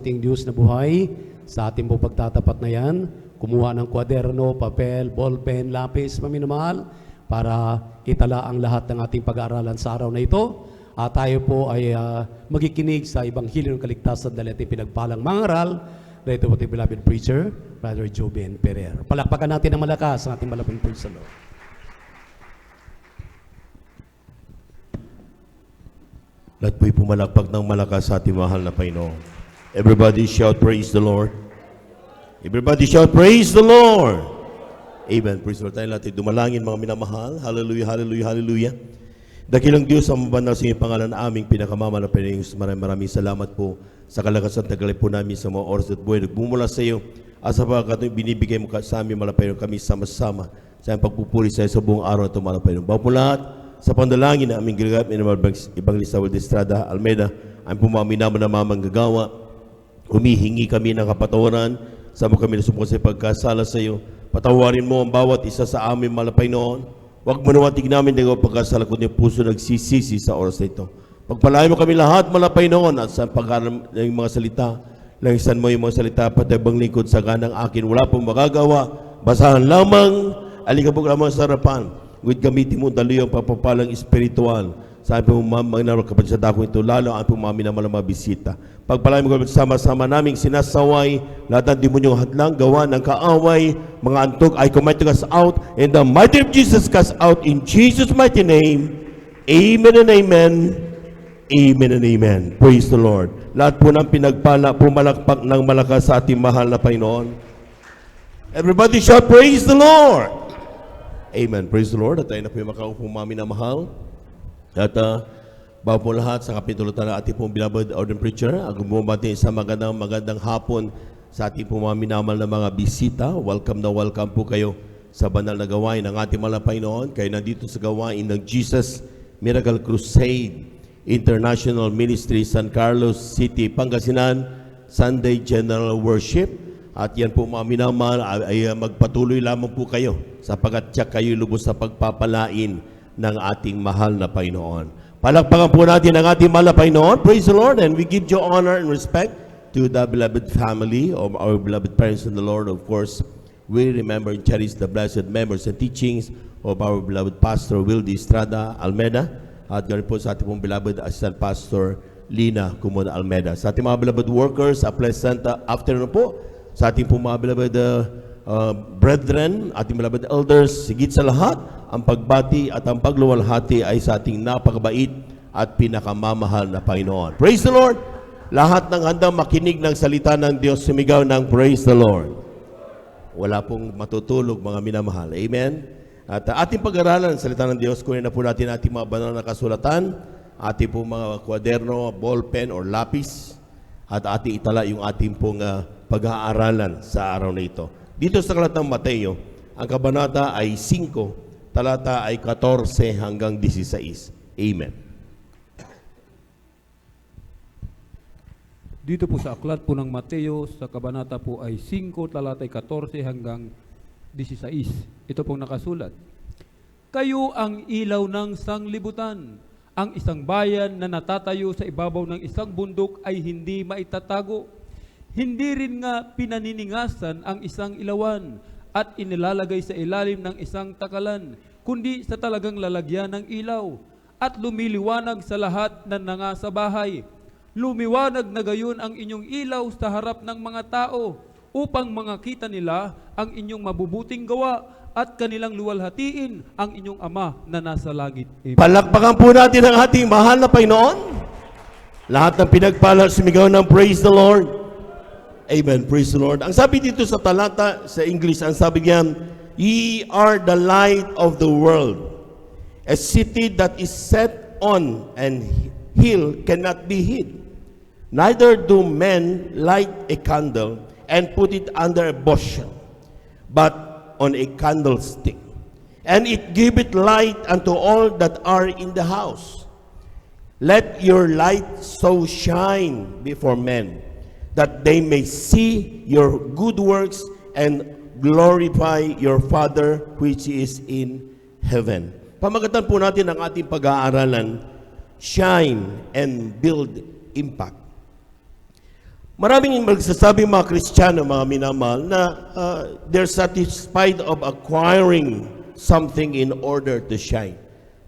ating Diyos na buhay, sa ating po pagtatapat na yan, kumuha ng kwaderno, papel, ballpen, lapis, maminamahal, para itala ang lahat ng ating pag-aaralan sa araw na ito. At tayo po ay magikinig sa Ebanghelyo ng Kaligtasan dahil ating pinagpalang mangaral na ito po ating beloved preacher, Brother Joben Ferrer. Palakpakan natin ng malakas ang ating malapang praise sa Lord. Lahat po'y pumalakpak ng malakas sa ating mahal na Panginoon. Everybody shout, praise the Lord. Everybody shout, praise the Lord. Amen. Praise the Lord. Tayo natin dumalangin mga minamahal. Hallelujah, hallelujah, hallelujah. Dakilang Diyos ang mabanal sa iyong pangalan na aming pinakamamahal na Panginoon. Maraming salamat po sa kalakasan tagalay po namin sa mga oras at buhay. Nagbumula sa iyo at sa pagkakataon binibigay mo sa amin mga Panginoon kami sama-sama sa iyong pagpupuri sa iyo sa buong araw ito mga Panginoon. Bago po lahat sa pandalangin na aming ginagamit ng Evangelista Estrada Almeida, ang pumaminaman na mamanggagawa, humihingi kami ng kapatawaran sa mga kami nasumpo sa pagkasala sa iyo. Patawarin mo ang bawat isa sa amin, malapay noon. Huwag mo nawatig namin ng pagkasala kundi puso nagsisisi sa oras na ito. Pagpalain mo kami lahat, malapay noon, at sa pag-aaral ng mga salita, langisan mo yung mga salita, patibang lingkod sa ganang akin. Wala pong magagawa, basahan lamang, alikabog lamang sa harapan. Ngunit gamitin mo dalo yung papapalang espiritual. Sabi mo, magnarok kapag sa dako ito, lalo ang pumami na mga bisita. Pagpalain mo sama-sama naming sinasaway, lahat ng demonyong hadlang, gawa ng kaaway, mga antog, I command to cast out, in the mighty name of Jesus, cast out in Jesus' mighty name. Amen and amen. Amen and amen. Praise the Lord. Lahat po ng pinagpala, pumalakpak ng malakas sa ating mahal na Panginoon. Everybody shout, praise the Lord. Amen. Praise the Lord. At tayo na po yung makaupo mami na mahal. At bago po lahat sa kapitulo na ating pong beloved ordained preacher, ang bumabati sa magandang hapon sa ating pong mga minamal na mga bisita. Welcome na welcome po kayo sa banal na gawain ng ating mahal na Panginoon. Kayo nandito sa gawain ng Jesus Miracle Crusade International Ministry, San Carlos City, Pangasinan, Sunday General Worship. At yan po mga minamal ay magpatuloy lamang po kayo sapagat tiyak kayo lubos sa pagpapalain ng ating mahal na Panginoon. Palakpakan po natin ang ating mahal na Panginoon. Praise the Lord, and we give you honor and respect to the beloved family of our beloved parents in the Lord. Of course, we remember and cherish the blessed members and teachings of our beloved Pastor Wildy Estrada Almeida, at ganoon po sa ating pong beloved Assistant Pastor Lina Cumona Almeida. Sa ating mga beloved workers, a pleasant afternoon po. Sa ating pong mga beloved brethren, ating beloved elders, sigit sa lahat, ang pagbati at ang pagluwalhati ay sa ating napakabait at pinakamamahal na Panginoon. Praise the Lord! Lahat ng handang makinig ng salita ng Diyos, sumigaw ng praise the Lord. Wala pong matutulog mga minamahal. Amen? At ating pag-aralan ng salita ng Diyos, kunin na po natin ating mga banal na kasulatan, ating pong mga kwaderno, ballpen or lapis, at ating itala yung ating pong pag-aaralan sa araw na ito. Dito sa Aklat ng Mateo, ang kabanata ay 5, talata ay 14 hanggang 16. Amen. Dito po sa aklat po ng Mateo, sa kabanata po ay 5, talata ay 14 hanggang 16. Ito pong nakasulat. Kayo ang ilaw ng sanglibutan. Ang isang bayan na natatayo sa ibabaw ng isang bundok ay hindi maitatago. Hindi rin nga pinaniningasan ang isang ilawan at inilalagay sa ilalim ng isang takalan, kundi sa talagang lalagyan ng ilaw, at lumiliwanag sa lahat na nangasa bahay. Lumiwanag na gayon ang inyong ilaw sa harap ng mga tao, upang makita nila ang inyong mabubuting gawa at kanilang luwalhatiin ang inyong Ama na nasa langit. Amen. Palakpakan po natin ang ating mahal na Panginoon. Lahat ng pinagpala, sumigaw ng praise the Lord. Amen. Praise the Lord. Ang sabi dito sa talata, sa English, ang sabi niyan, ye are the light of the world. A city that is set on an hill cannot be hid. Neither do men light a candle and put it under a bushel, but on a candlestick. And it giveth light unto all that are in the house. Let your light so shine before men, that they may see your good works and glorify your Father which is in heaven. Pamagatan po natin ang ating pag-aaralan, shine and build impact. Maraming magsasabi mga Kristiyano, mga minamahal, na they're satisfied of acquiring something in order to shine.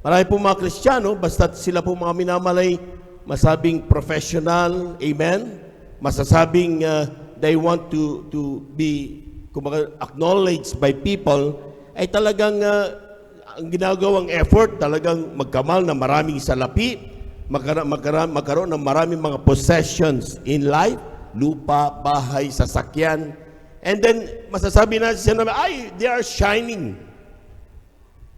Marami po mga Kristiyano, basta't sila po mga minamahal ay masabing professional, amen? Masasabing they want to be acknowledged by people, ay talagang ang ginagawang effort, talagang magkamal na maraming salapi, magkaroon ng maraming mga possessions in life, lupa, bahay, sasakyan. And then, masasabi natin siya naman, ay, they are shining.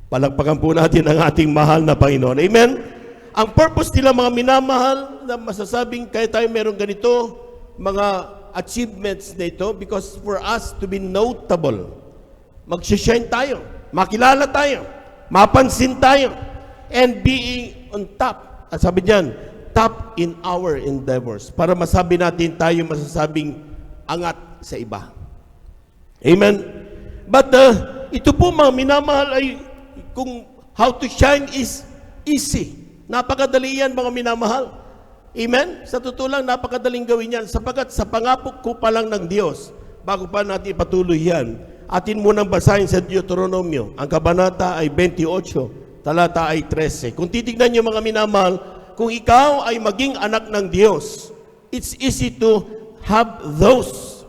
Palagpakan po natin ang ating mahal na Panginoon. Amen? Ang purpose nila, mga minamahal, na masasabing kaya tayo meron ganito, mga achievements na ito, because for us to be notable, magsishine tayo, makilala tayo, mapansin tayo, and being on top. At sabi diyan, top in our endeavors. Para masabi natin tayo masasabing angat sa iba. Amen? But ito po mga minamahal ay kung how to shine is easy. Napakadali yan mga minamahal. Amen? Sa totoo lang, napakadaling gawin yan. Sapagat sa pangako ko pa lang ng Diyos, bago pa natin ipatuloy yan, atin munang basahin sa Deuteronomio. Ang kabanata ay 28, talata ay 13. Kung titignan niyo mga minamahal, kung ikaw ay maging anak ng Diyos, it's easy to have those,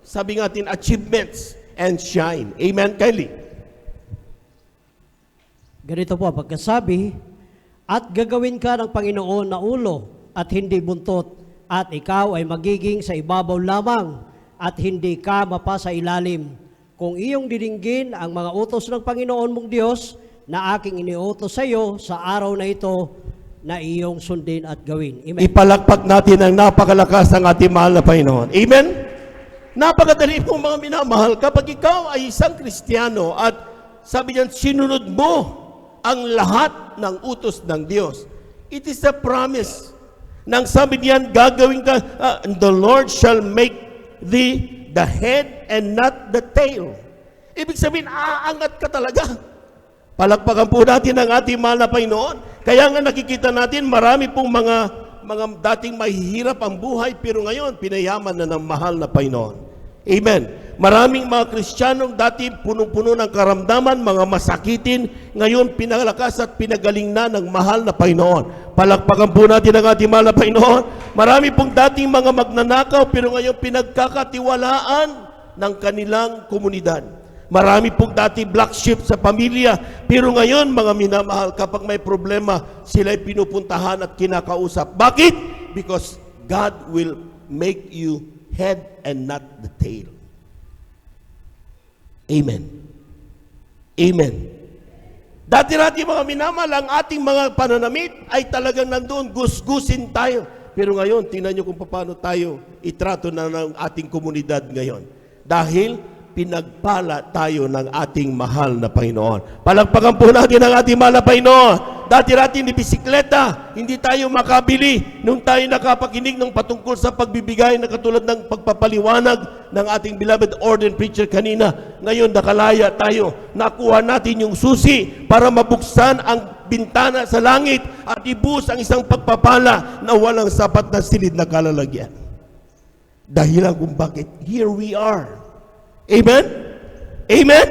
sabi natin, achievements and shine. Amen, Kylie? Ganito po, pagkasabi, at gagawin ka ng Panginoon na ulo at hindi buntot, at ikaw ay magiging sa ibabaw lamang at hindi ka mapasa ilalim. Kung iyong dininggin ang mga utos ng Panginoon mong Diyos na aking iniutos sa iyo sa araw na ito, na iyong sundin at gawin. Amen. Ipalakpak natin ang napakalakas ng ating mahal na Panginoon. Amen? Napakadali po mga minamahal, kapag ikaw ay isang Kristiyano at sabi niyan, sinunod mo ang lahat ng utos ng Diyos. It is a promise. Nang sabi niyan, gagawin ka, the Lord shall make thee the head and not the tail. Ibig sabihin, aangat ka talaga. Palakpakan po natin ang ating mahal na Panginoon. Kaya nga nakikita natin, marami pong mga dating mahihirap ang buhay, pero ngayon, pinayaman na ng mahal na Panginoon. Amen. Maraming mga Kristiyanong dati punong-puno ng karamdaman, mga masakitin, ngayon pinalakas at pinagaling na ng mahal na Panginoon. Palakpakan po natin ang ating mahal na Panginoon. Marami pong dating mga magnanakaw, pero ngayon pinagkakatiwalaan ng kanilang komunidad. Marami pong dati black sheep sa pamilya, pero ngayon, mga minamahal, kapag may problema, sila'y pinupuntahan at kinakausap. Bakit? Because God will make you head and not the tail. Amen. Amen. Dati-dati mga minamahal, ang ating mga pananamit ay talagang nandoon, gusgusin tayo. Pero ngayon, tingnan nyo kung paano tayo itrato na ng ating komunidad ngayon. Dahil pinagpala tayo ng ating mahal na Panginoon. Palagpakan po natin ang ating mahal na Panginoon. Dati-dati ni bisikleta, hindi tayo makabili nung tayo nakapakinig ng patungkol sa pagbibigay na katulad ng pagpapaliwanag ng ating beloved ordained preacher kanina. Ngayon, nakalaya tayo. Nakuha natin yung susi para mabuksan ang bintana sa langit at ibuhos ang isang pagpapala na walang sapat na silid na kalalagyan. Dahilan kung bakit here we are. Amen? Amen?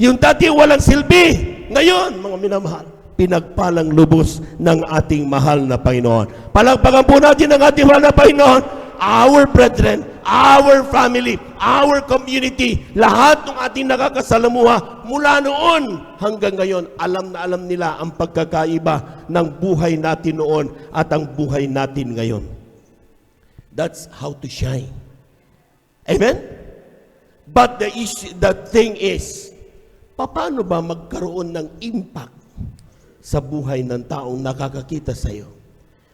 Yung dati walang silbi. Ngayon, mga minamahal, pinagpalang lubos ng ating mahal na Panginoon. Palagpakan po natin ang ating mahal na Panginoon. Our brethren, our family, our community, lahat ng ating nakakasalamuha mula noon hanggang ngayon, alam na alam nila ang pagkakaiba ng buhay natin noon at ang buhay natin ngayon. That's how to shine. Amen? But the thing is, paano ba magkaroon ng impact sa buhay ng taong nakakakita sa iyo?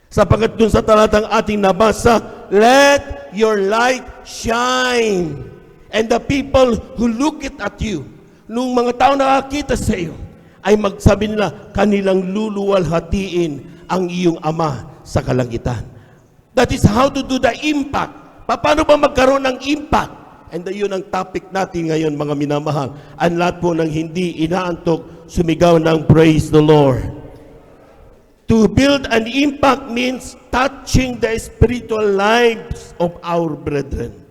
Sapagat dun sa talatang ating nabasa, let your light shine. And the people who look at you, nung mga taong nakakita sa iyo, ay magsabi nila, kanilang luluwalhatiin ang iyong Ama sa kalangitan. That is how to do the impact. Paano ba magkaroon ng impact? And yun ang topic natin ngayon, mga minamahal. Ang lahat po ng hindi inaantok, sumigaw ng praise the Lord. To build an impact means touching the spiritual lives of our brethren.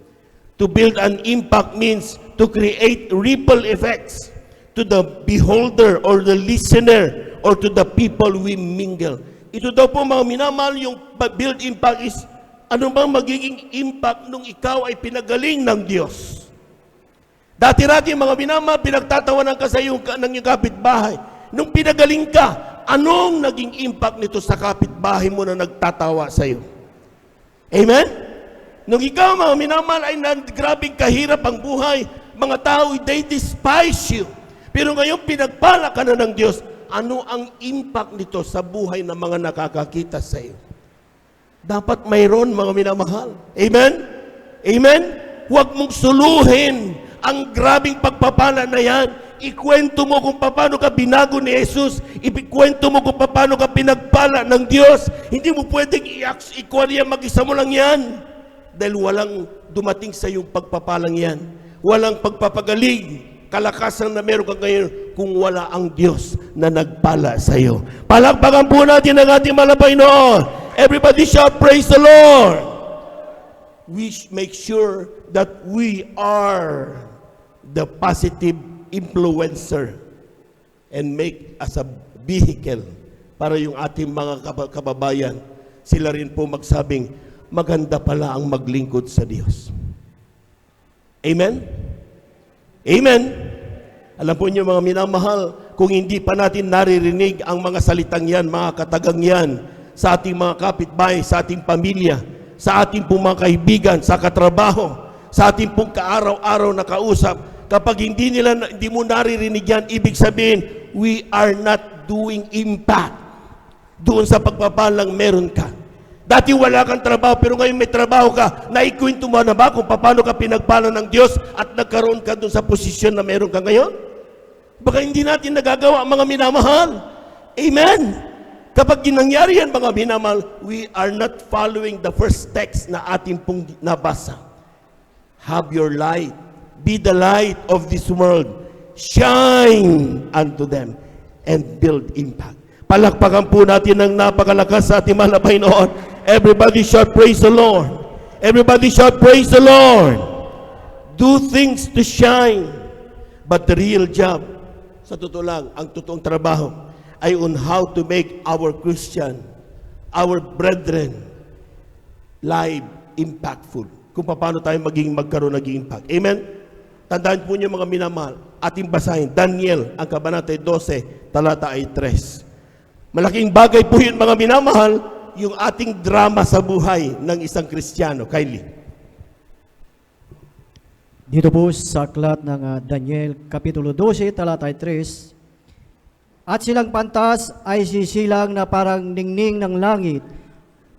To build an impact means to create ripple effects to the beholder or the listener or to the people we mingle. Ito daw po mga minamahal, yung build impact is ano bang magiging impact nung ikaw ay pinagaling ng Diyos. Dati-rati mga minamahal, pinagtatawanan ka sa iyong, ng iyong kapitbahay. Nung pinagaling ka, anong naging impact nito sa kapitbahay mo na nagtatawa sa iyo? Amen? Nung ikaw, mga minamahal, ay grabing kahirap ang buhay, mga tao, they despise you. Pero ngayon, pinagpala ka na ng Diyos. Ano ang impact nito sa buhay ng mga nakakakita sa iyo? Dapat mayroon, mga minamahal. Amen? Amen? Huwag mong suluhin ang grabing pagpapala na yan. Ikwento mo kung paano ka binago ni Jesus. Ikwento mo kung paano ka pinagpala ng Diyos. Hindi mo pwedeng ikuha niya, mag-isa mo lang yan. Dahil walang dumating sa iyong pagpapalang yan. Walang pagpapagaling, kalakasan na meron ka ngayon kung wala ang Diyos na nagpala sa iyo. Palakpakan po natin ang ating malapay noon. Everybody shout, praise the Lord. We make sure that we are the positive influencer and make as a vehicle para yung ating mga kababayan, sila rin po magsabing, maganda pala ang maglingkod sa Diyos. Amen? Amen? Alam po niyo mga minamahal, kung hindi pa natin naririnig ang mga salitang yan, mga katagang yan, sa ating mga kapitbahay, sa ating pamilya, sa ating pong mga kaibigan, sa katrabaho, sa ating pong kaaraw-araw na kausap, kapag hindi mo naririnig yan, ibig sabihin, we are not doing impact doon sa pagpapalang meron ka. Dati wala kang trabaho, pero ngayon may trabaho ka. Naikwento mo na ba kung paano ka pinagpala ng Diyos at nagkaroon ka doon sa posisyon na meron ka ngayon? Baka hindi natin nagagawa, mga minamahal. Amen? Kapag ginangyari yan, mga minamahal, we are not following the first text na ating pong nabasa. Have your light. Be the light of this world. Shine unto them and build impact. Palakpakan po natin ng napakalakas sa ating mahal na Panginoon. Everybody shout, praise the Lord. Everybody shout, praise the Lord. Do things to shine. But the real job, sa totoo lang, ang totoong trabaho, ay on how to make our Christian, our brethren, live impactful. Kung paano tayo magkaroon ng impact. Amen? Tandaan po niyo mga minamahal, ating basahin, Daniel, ang kabanata 12, talata ay 3. Malaking bagay po yun mga minamahal, yung ating drama sa buhay ng isang Kristiyano. Kylie. Dito po sa aklat ng Daniel, Kapitulo 12, talata 3, at silang pantas ay sisilang na parang ningning ng langit,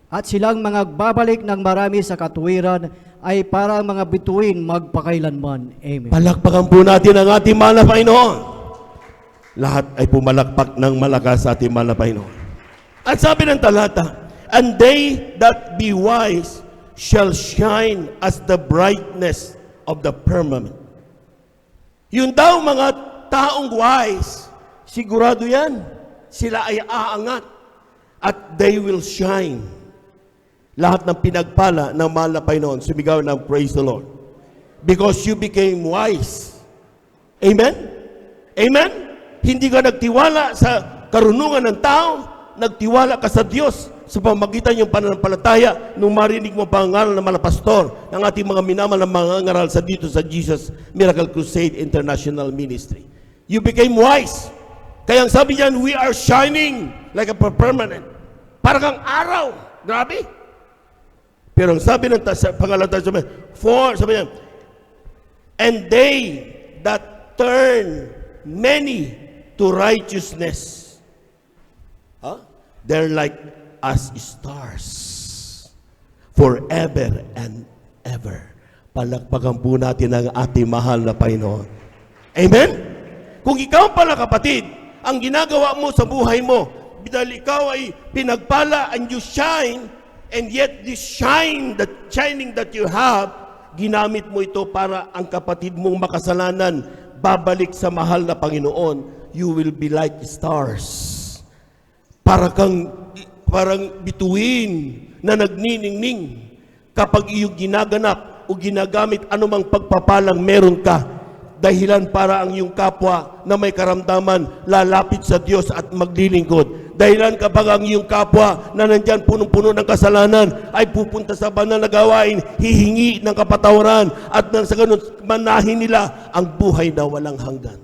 at silang mga babalik ng marami sa katuwiran ay parang mga bituin magpakailanman. Amen. Palakpakan po natin ang ating mahal na Panginoon. Lahat ay pumalakpak ng malakas sa ating mahal na Panginoon. At sabi ng talata, and they that be wise shall shine as the brightness of the firmament. Yun daw mga taong wise, sigurado yan, sila ay aangat at they will shine. Lahat ng pinagpala ng mahal na Panginoon, sumigaw ng praise the Lord. Because you became wise. Amen? Amen? Hindi ka nagtiwala sa karunungan ng tao, nagtiwala ka sa Diyos sa pamagitan yung pananampalataya nung marinig mo pangaral ng mga pastor ng ating mga minamahal na mga ngaral sa dito sa Jesus Miracle Crusade International Ministry. You became wise. Kaya ang sabi niyan, we are shining like a permanent. Parang kang araw. Grabe. Pero ang sabi ng pangalan tayo, sabi niya, and they that turn many to righteousness, they're like as stars forever and ever. Palakpakan po natin ang ating mahal na Panginoon. Amen? Kung ikaw pala kapatid, ang ginagawa mo sa buhay mo, dahil ikaw ay pinagpala and you shine, and yet this shining that you have, ginamit mo ito para ang kapatid mong makasalanan babalik sa mahal na Panginoon. You will be like stars. Para kang parang bituin na nagniningning kapag iyong ginaganap o ginagamit anumang pagpapalang meron ka, dahilan para ang iyong kapwa na may karamdaman lalapit sa Diyos at maglilingkod. Dahilan kapag ang iyong kapwa na nandyan punong-puno ng kasalanan ay pupunta sa banal na gawain, hihingi ng kapatawaran at nang sa ganun manahin nila ang buhay na walang hanggan.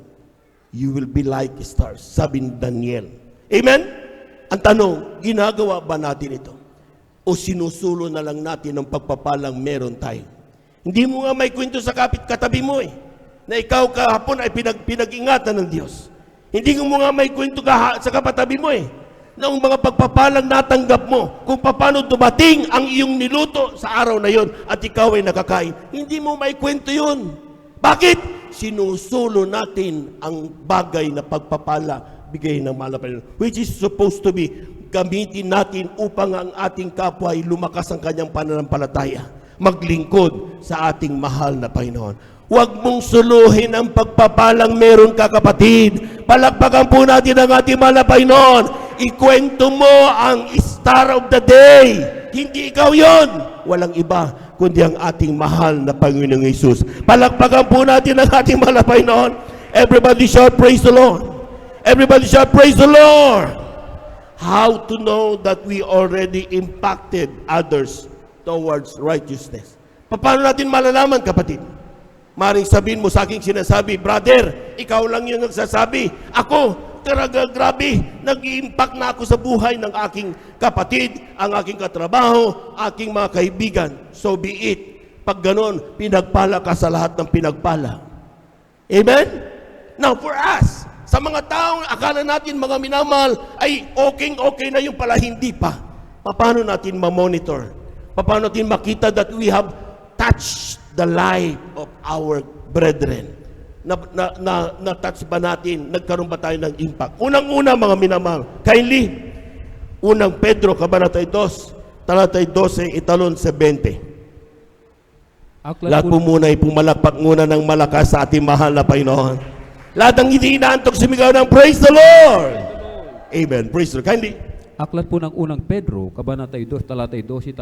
You will be like stars, sabi ni Daniel. Amen? Ang tanong, ginagawa ba natin ito? O sinusulo na lang natin ang pagpapalang meron tayo? Hindi mo nga may kwento sa katabi mo na ikaw kahapon ay pinag-ingatan ng Diyos. Hindi mo nga may kwento sa kapatabi mo na ang mga pagpapalang natanggap mo, kung paano dumating ang iyong niluto sa araw na yon at ikaw ay nakakain. Hindi mo may kwento yun. Bakit? Sinusulo natin ang bagay na pagpapala, bigay ng malapay, which is supposed to be gamitin natin upang ang ating kapwa ay lumakas ang kanyang pananampalataya, maglingkod sa ating mahal na Panginoon. Huwag mong suluhin ang pagpapalang meron ka, kapatid. Palakpakan po natin ang ating mahal na Panginoon. Ikwento mo ang star of the day. Hindi ikaw yon. Walang iba kundi ang ating mahal na Panginoong Hesus. Palakpakan po natin ang ating mahal na Panginoon. Everybody shout, praise the Lord. Everybody shout, praise the Lord. How to know that we already impacted others towards righteousness? Paano natin malalaman, kapatid? Maring sabihin mo sa aking sinasabi, brother, ikaw lang yung nagsasabi. Ako, talaga grabe, nag-i-impact na ako sa buhay ng aking kapatid, ang aking katrabaho, aking mga kaibigan. So be it. Pag ganon, pinagpala ka sa lahat ng pinagpala. Amen? Now, for us, sa mga taong akala natin mga minamahal, ay okay na yung pala, hindi pa. Paano natin ma-monitor? Paano natin makita that we have touched the life of our brethren? Na-touch ba natin? Nagkaroon ba tayo ng impact? Unang-una, mga minamahal, kindly, unang Pedro, kabanata 2, talatay 12, italon sa 20. Lahat po muna ay pumalakpak muna ng malakas sa ating mahal na Panginoon. Lahat ng hindi inaantok sumigaw ng praise the Lord. Amen. Praise the Lord. Kindly. Aklat po ng unang Pedro, kabanata 2, talatay 12,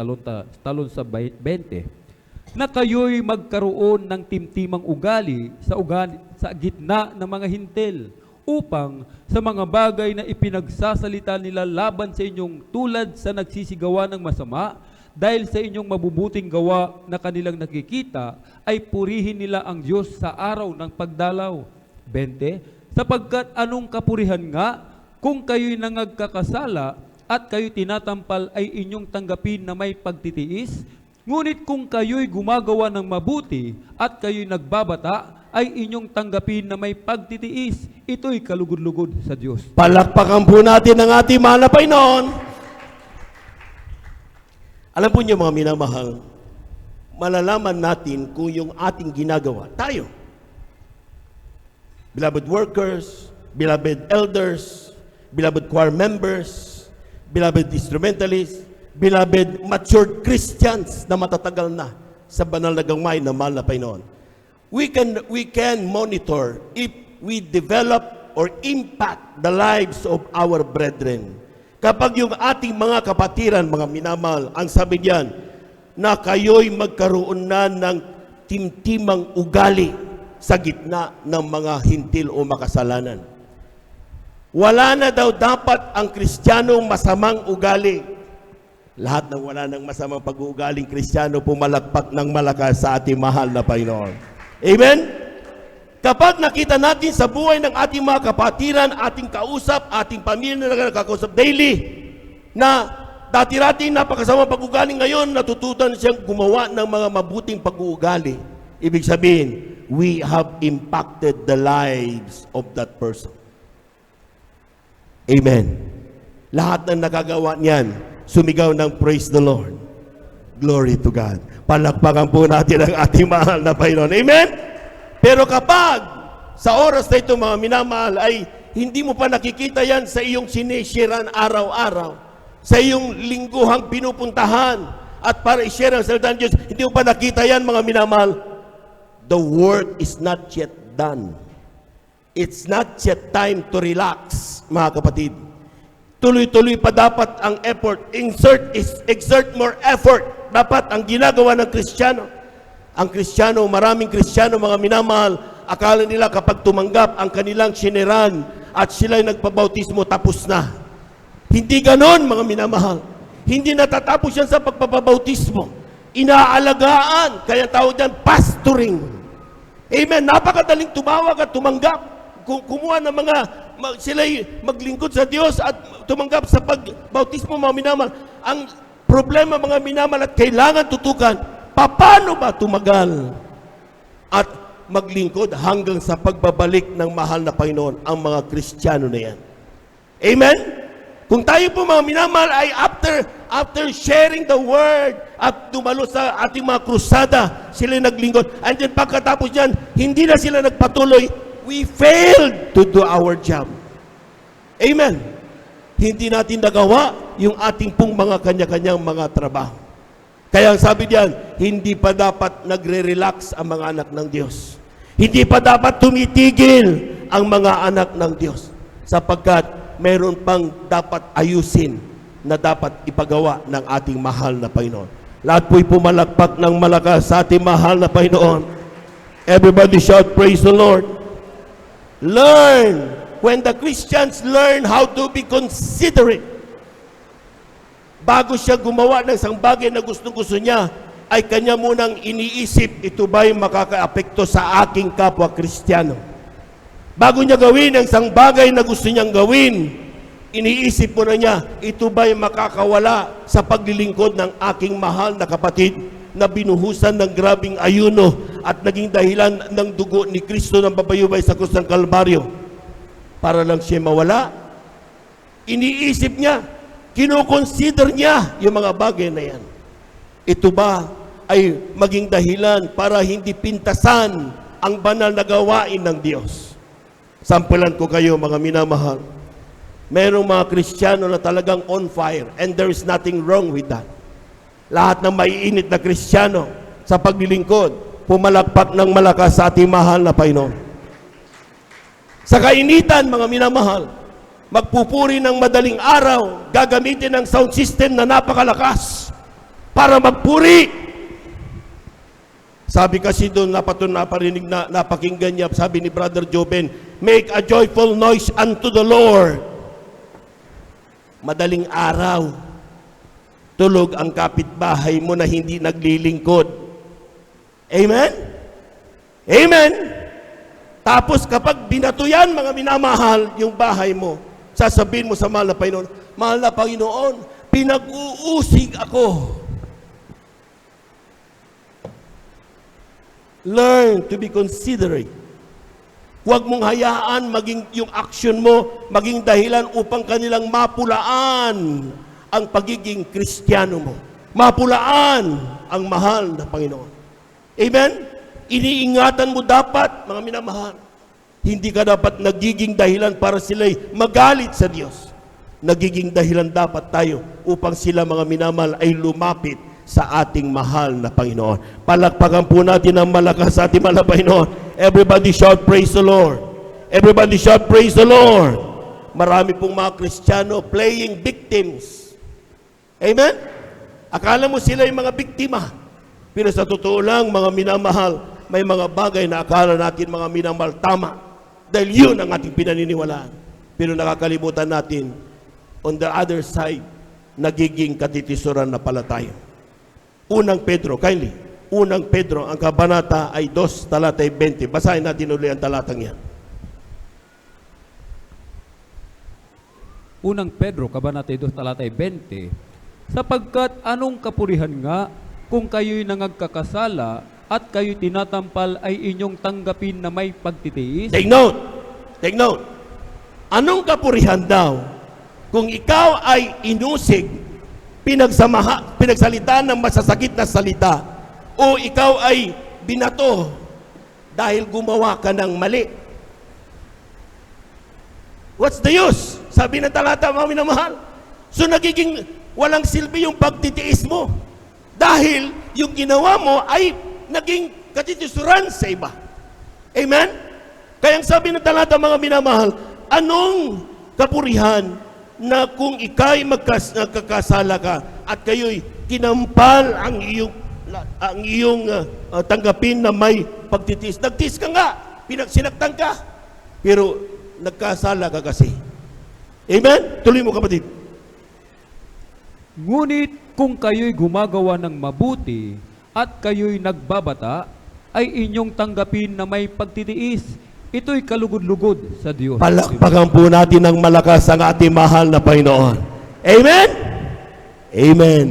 talon sa 20, na kayo'y magkaroon ng timtimang ugali sa gitna ng mga hintil, upang sa mga bagay na ipinagsasalita nila laban sa inyong tulad sa nagsisigawa ng masama, dahil sa inyong mabubuting gawa na kanilang nakikita, ay purihin nila ang Diyos sa araw ng pagdalaw. 20, sapagkat anong kapurihan nga kung kayo'y nangagkakasala at kayo'y tinatampal ay inyong tanggapin na may pagtitiis? Ngunit kung kayo'y gumagawa ng mabuti at kayo'y nagbabata, ay inyong tanggapin na may pagtitiis. Ito'y kalugod-lugod sa Diyos. Palakpakan po natin ang ating mahal na Panginoon. Alam po niyo, mga minamahal, malalaman natin kung yung ating ginagawa, tayo, beloved workers, beloved elders, beloved choir members, beloved instrumentalists, beloved matured Christians na matatagal na sa banal na gangmay na mahal na Panginoon. We can monitor if we develop or impact the lives of our brethren. Kapag yung ating mga kapatiran, mga minamahal, ang sabi niyan, na kayo'y magkaroon na ng timtimang ugali sa gitna ng mga hintil o makasalanan. Wala na daw dapat ang Kristiyanong masamang ugali. Lahat ng wala ng masamang pag-uugaling Kristiyano pumalakpak ng malakas sa ating mahal na Panginoon. Amen? Kapag nakita natin sa buhay ng ating mga kapatiran, ating kausap, ating pamilya na nakakausap daily, na dati-dati napakasamang pag-uugali, ngayon natutunan siyang gumawa ng mga mabuting pag-uugali. Ibig sabihin, we have impacted the lives of that person. Amen. Lahat ng nakagawa niyan, sumigaw ng praise the Lord. Glory to God. Palakpakan po natin ang ating mahal na Panginoon. Amen? Pero kapag sa oras na ito, mga minamahal, ay hindi mo pa nakikita yan sa iyong sinishiran araw-araw, sa iyong lingguhang pinupuntahan, at para i-share ang salita ng Diyos, hindi mo pa nakita yan, mga minamahal, the work is not yet done. It's not yet time to relax, mga kapatid. Tuloy-tuloy pa dapat ang effort. Exert more effort. Dapat ang ginagawa ng Kristiyano. Ang Kristiyano, maraming Kristiyano, mga minamahal, akala nila kapag tumanggap ang kanilang siniran at sila'y nagpabautismo, tapos na. Hindi ganon, mga minamahal. Hindi natatapos yan sa pagpapabautismo. Inaalagaan, kaya tawag yan, pastoring. Amen. Napakadaling tumawag at tumanggap. Kumuha ng mga, sila'y maglingkod sa Diyos at tumanggap sa pagbautismo, mga minamahal. Ang problema, mga minamahal, at kailangan tutukan, paano ba tumagal at maglingkod hanggang sa pagbabalik ng mahal na Panginoon ang mga Kristiyano na yan. Amen? Kung tayo po, mga minamahal, ay after sharing the word at dumalo sa ating mga krusada, sila naglingkod. And then pagkatapos yan, hindi na sila nagpatuloy. We failed to do our job. Amen. Hindi natin nagawa yung ating pong mga kanya-kanyang mga trabaho. Kaya ang sabi diyan, hindi pa dapat nagre-relax ang mga anak ng Diyos. Hindi pa dapat tumitigil ang mga anak ng Diyos. Sapagkat meron pang dapat ayusin na dapat ipagawa ng ating mahal na Panginoon. Lahat po'y pumalakpak ng malakas sa ating mahal na Panginoon. Everybody shout, praise the Lord. Learn. When the Christians learn how to be considerate, bago siya gumawa ng isang bagay na gusto niya, ay kanya munang iniisip, ito ba'y makakaapekto sa aking kapwa Kristiyano? Bago niya gawin ang isang bagay na gusto niyang gawin, iniisip mo na niya, ito ba'y makakawala sa paglilingkod ng aking mahal na kapatid na binuhusan ng grabing ayuno at naging dahilan ng dugo ni Kristo ng babayubay sa krus ng Kalbaryo para lang siya mawala? Iniisip niya, kinoconsider niya yung mga bagay na yan. Ito ba ay maging dahilan para hindi pintasan ang banal na gawain ng Diyos? Sampulan ko kayo, mga minamahal. Merong mga Kristiyano na talagang on fire, and there is nothing wrong with that. Lahat ng maiinit na Kristiyano sa paglilingkod, pumalakpak ng malakas sa ating mahal na Panginoon. Sa kainitan, mga minamahal, magpupuri ng madaling araw, gagamitin ng sound system na napakalakas para magpuri. Sabi kasi doon, naparinig na napakinggan niya, sabi ni Brother Joben, make a joyful noise unto the Lord. Madaling araw, tulog ang kapitbahay mo na hindi naglilingkod. Amen? Amen? Tapos kapag binatuyan, mga minamahal, yung bahay mo, sasabihin mo sa mahal na Panginoon, mahal na Panginoon, pinag-uusig ako. Learn to be considerate. Huwag mong hayaan maging yung action mo maging dahilan upang kanilang mapulaan ang pagiging Kristiyano mo. Mapulaan ang mahal na Panginoon. Amen? Iniingatan mo dapat, mga minamahal. Hindi ka dapat nagiging dahilan para sila'y magalit sa Diyos. Nagiging dahilan dapat tayo upang sila, mga minamahal, ay lumapit sa ating mahal na Panginoon. Palakpakan po natin ang malakas sa ating mahal na Panginoon. Everybody shout, praise the Lord. Everybody shout, praise the Lord. Marami pong mga Kristiyano playing victims. Amen? Akala mo sila yung mga biktima. Pero sa totoo lang, mga minamahal, may mga bagay na akala natin, mga minamahal, tama. Dahil yun ang ating pinaniniwalaan. Pero nakakalimutan natin, on the other side, nagiging katitisuran na pala tayo. Unang Pedro, kindly. Unang Pedro, ang kabanata ay 2, talatay 20. Basahin natin ulit ang talatang yan. Unang Pedro, kabanata 2, talatay 20. Sapagkat anong kapurihan nga kung kayo'y nangagkakasala at kayo'y tinatampal ay inyong tanggapin na may pagtitiis? Take note. Take note. Anong kapurihan daw kung ikaw ay inusig, pinagsalitaan ng masasakit na salita, o ikaw ay binato dahil gumawa ka ng mali? What's the use? Sabi ng talata, mga minamahal. So nagiging walang silbi yung pagtitiis mo dahil yung ginawa mo ay naging katitisuran sa iba. Amen? Kaya ang sabi ng talata, mga minamahal, anong kapurihan na kung ikay nagkakasala ka at kayo'y kinampal ang iyong tanggapin na may pagtitiis. Nagtiis ka nga, sinaktan ka, pero nagkasala ka kasi. Amen? Tuloy mo, kapatid. Ngunit kung kayo'y gumagawa ng mabuti at kayo'y nagbabata, ay inyong tanggapin na may pagtitiis. Ito'y kalugod-lugod sa Diyos. Palakpakan po natin ng malakas ang ating mahal na Panginoon. Amen? Amen.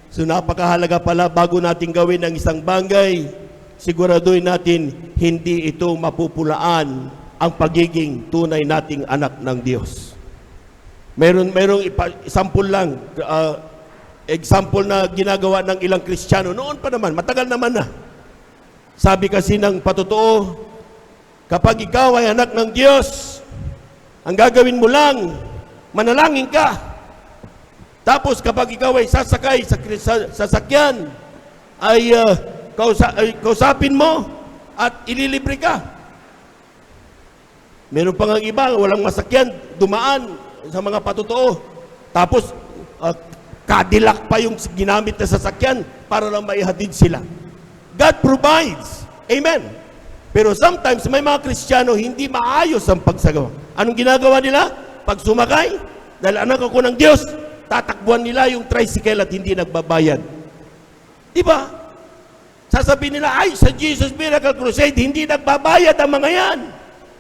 So napakahalaga pala bago natin gawin ang isang bagay, siguraduhin natin hindi ito mapupulaan ang pagiging tunay nating anak ng Diyos. Merong example lang, example na ginagawa ng ilang Kristiyano. Noon pa naman, matagal naman na. Sabi kasi ng patotoo, kapag ikaw ay anak ng Diyos, ang gagawin mo lang, manalangin ka. Tapos kapag ikaw ay sasakay sa sasakyan, ay kausapin mo at ililibre ka. Meron pa nga iba, walang masakyan, dumaan sa mga patotoo. Tapos, Cadillac pa yung ginamit na sasakyan para lang maihatid sila. God provides. Amen. Pero sometimes, may mga Kristiyano, hindi maayos ang pagsagawa. Anong ginagawa nila? Pag sumakay, dahil anak ako ng Diyos, tatakbuhan nila yung tricycle at hindi nagbabayad. Diba? Sasabihin nila, ay, sa Jesus Miracle Crusade, hindi nagbabayad ang mga yan.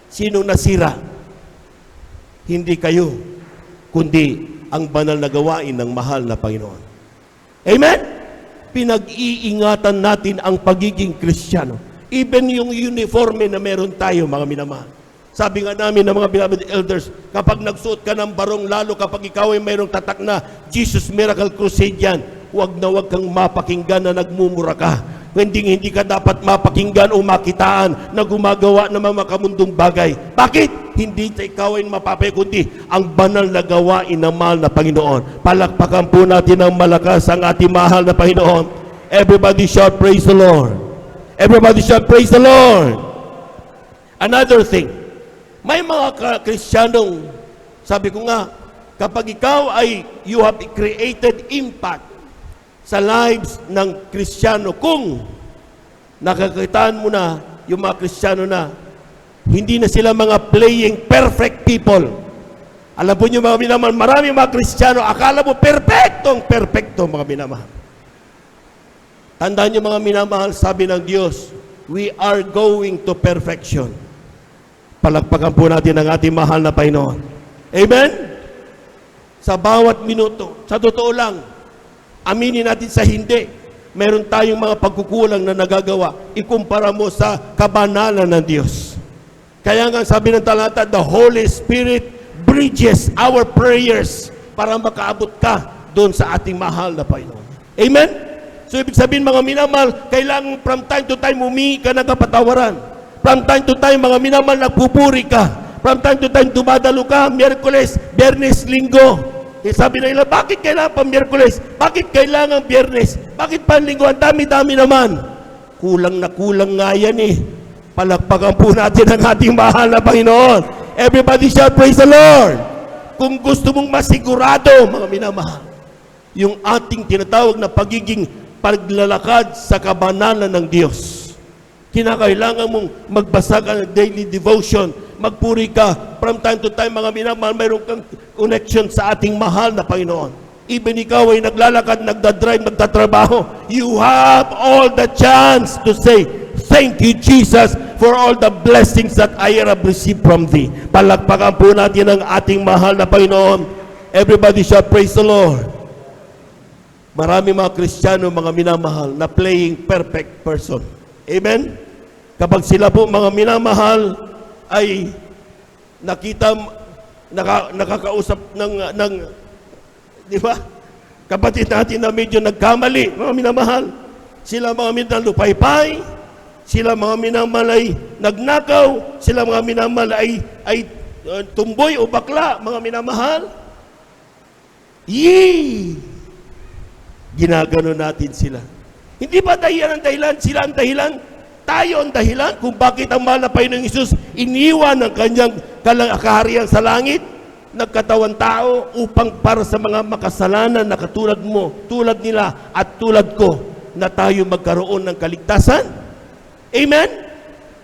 Sino nasira? Hindi kayo, kundi ang banal na gawain ng mahal na Panginoon. Amen? Pinag-iingatan natin ang pagiging Kristiyano. Even yung uniforme na meron tayo, mga minamahal. Sabi nga namin ng mga beloved elders, kapag nagsuot ka ng barong, lalo kapag ikaw ay mayroong tatak na Jesus Miracle Crusade yan, huwag na huwag kang mapakinggan na nagmumura ka. Hindi ka dapat mapakinggan o makitaan na gumagawa ng mga makamundong bagay. Bakit? Hindi ikaw ay mapapay, kundi ang banal na gawain ng mahal na Panginoon. Palakpakan po natin ng malakas ang ating mahal na Panginoon. Everybody shout, praise the Lord. Everybody shout, praise the Lord. Another thing, may mga Kristiyanong, sabi ko nga, kapag ikaw ay, you have created impact sa lives ng Kristiyano, kung nakakitaan mo na yung mga Kristiyano na hindi na sila mga playing perfect people. Alam po nyo mga minamahal, marami mga Kristiyano, akala mo perfecto mga minamahal. Tandaan nyo mga minamahal, sabi ng Diyos, we are going to perfection. Palakpakan po natin ang ating mahal na Panginoon. Amen? Sa bawat minuto, sa totoo lang, aminin natin sa hindi, meron tayong mga pagkukulang na nagagawa. Ikumpara mo sa kabanalan ng Diyos. Kaya nga sabi ng talata, the Holy Spirit bridges our prayers para makaabot ka doon sa ating mahal na Panginoon. Amen? So ibig sabihin mga minamahal, kailangan from time to time humingi ka ng kapatawaran. From time to time mga minamahal, nagpupuri ka. From time to time dumadalo ka, Miyerkules, Biyernes, Linggo. Sabi na nila, bakit kailangan pa Miyerkules? Bakit kailangan Biyernes? Bakit pa Linggo? Ang dami-dami naman. Kulang na kulang nga yan eh. Palakpakan po natin ang ating mahal na Panginoon. Everybody shout, praise the Lord. Kung gusto mong masigurado, mga minamahal, yung ating tinatawag na pagiging paglalakad sa kabanalan ng Diyos, kinakailangan mong magbasa ka ng daily devotion, magpuri ka. From time to time, mga minamahal, mayroon kang connection sa ating mahal na Panginoon. Even ikaw ay naglalakad, nagdadrive, nagtatrabaho, you have all the chance to say, thank you, Jesus, for all the blessings that I have received from Thee. Palakpakan po natin ang ating mahal na Panginoon. Everybody shout, praise the Lord. Marami mga Kristiyano, mga minamahal, na playing perfect person. Amen? Kapag sila po, mga minamahal, ay nakakausap ng di ba? Kapatid natin na medyo nagkamali, mga minamahal. Sila mga minamahal lupaypay, sila mga minamahal ay nagnakaw, sila mga minamahal ay tumboy o bakla, mga minamahal. Ginagano natin sila. Hindi ba dahilan ang dahilan? Sila ang dahilan? Tayo ang dahilan kung bakit ang mahal na Panginoong Hesus iniwan ang kanyang kaharian sa langit? nagkatawan tao upang para sa mga makasalanan na katulad mo, tulad nila at tulad ko, na tayo magkaroon ng kaligtasan. Amen?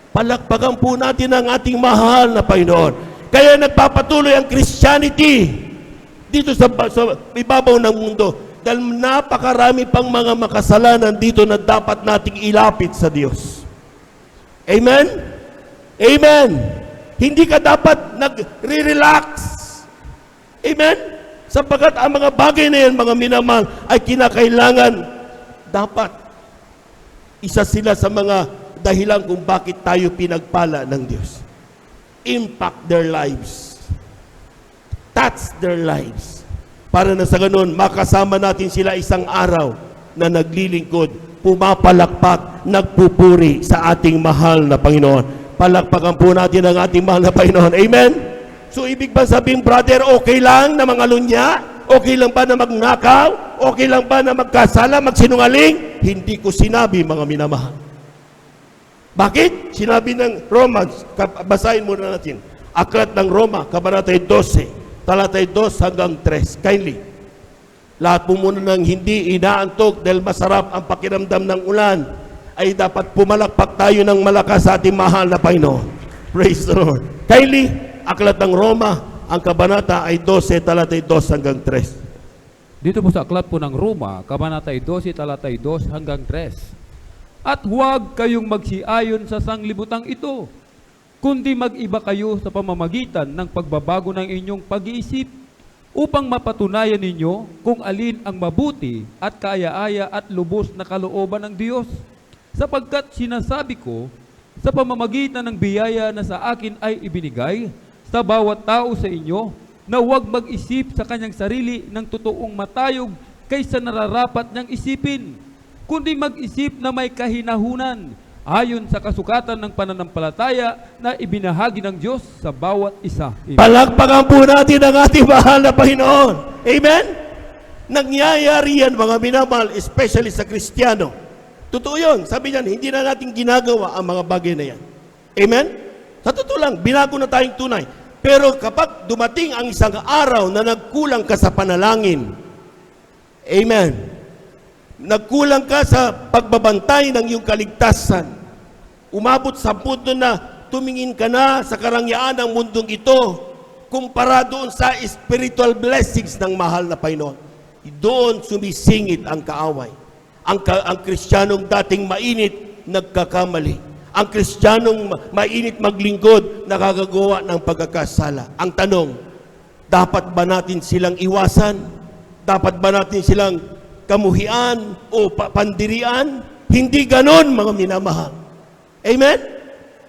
Palakpakan po natin ang ating mahal na Panginoon. Kaya nagpapatuloy ang Christianity dito sa ibabaw ng mundo dahil napakarami pang mga makasalanan dito na dapat nating ilapit sa Diyos. Amen? Amen? Hindi ka dapat nagre-relax. Amen? Sapagkat ang mga bagay na yan, mga minamahal, ay kinakailangan dapat isa sila sa mga dahilan kung bakit tayo pinagpala ng Diyos. Impact their lives. Touch their lives. Para na sa ganun, makasama natin sila isang araw na naglilingkod, pumapalakpak, nagpupuri sa ating mahal na Panginoon. Palakpakan po natin ang ating mahal na Panginoon. Amen? So, ibig ba sabihin, brother, okay lang na mangalunya? Okay lang ba na magnakaw? Okay lang ba na magkasala, magsinungaling? Hindi ko sinabi, mga minamahal. Bakit? Sinabi ng Romans, basahin muna natin. Aklat ng Roma, Kabanata 12, talatay 2 hanggang 3. Kindly. Lahat po muna ng hindi inaantok dahil masarap ang pakiramdam ng ulan, ay dapat pumalakpak tayo ng malakas sa ating mahal na Panginoon. Praise the Lord. Kindly, aklat ng Roma, ang kabanata ay 12, talatay 2 hanggang 3. Dito po sa aklat po ng Roma, Kabanata 12, talatay 2 hanggang 3. At huwag kayong magsiayon sa sanglibutang ito, kundi mag-iba kayo sa pamamagitan ng pagbabago ng inyong pag-iisip upang mapatunayan ninyo kung alin ang mabuti at kaaya-aya at lubos na kalooban ng Diyos. Sapagkat sinasabi ko, sa pamamagitan ng biyaya na sa akin ay ibinigay sa bawat tao sa inyo, na huwag mag-isip sa kanyang sarili ng totoong matayog kaysa nararapat niyang isipin, kundi mag-isip na may kahinahunan ayon sa kasukatan ng pananampalataya na ibinahagi ng Diyos sa bawat isa. Amen. Palakpakan po natin ang ating mahal na Panginoon. Amen? Nangyayari yan, mga minamahal, especially sa Kristiyano. Totoo yun. Sabi niyan, hindi na natin ginagawa ang mga bagay na yan. Amen? Sa totoo lang, binago na tayong tunay. Pero kapag dumating ang isang araw na nagkulang ka sa panalangin, amen, nagkulang ka sa pagbabantay ng iyong kaligtasan, umabot sa punto na tumingin ka na sa karangyaan ng mundong ito, kumpara doon sa spiritual blessings ng mahal na Panginoon, doon sumisingit ang kaaway. Ang Kristiyanong dating mainit, nagkakamali. Ang Kristiyanong mainit maglingkod, nakagagawa ng pagkakasala. Ang tanong, dapat ba natin silang iwasan? Dapat ba natin silang kamuhian o pandirian? Hindi ganon, mga minamahal. Amen?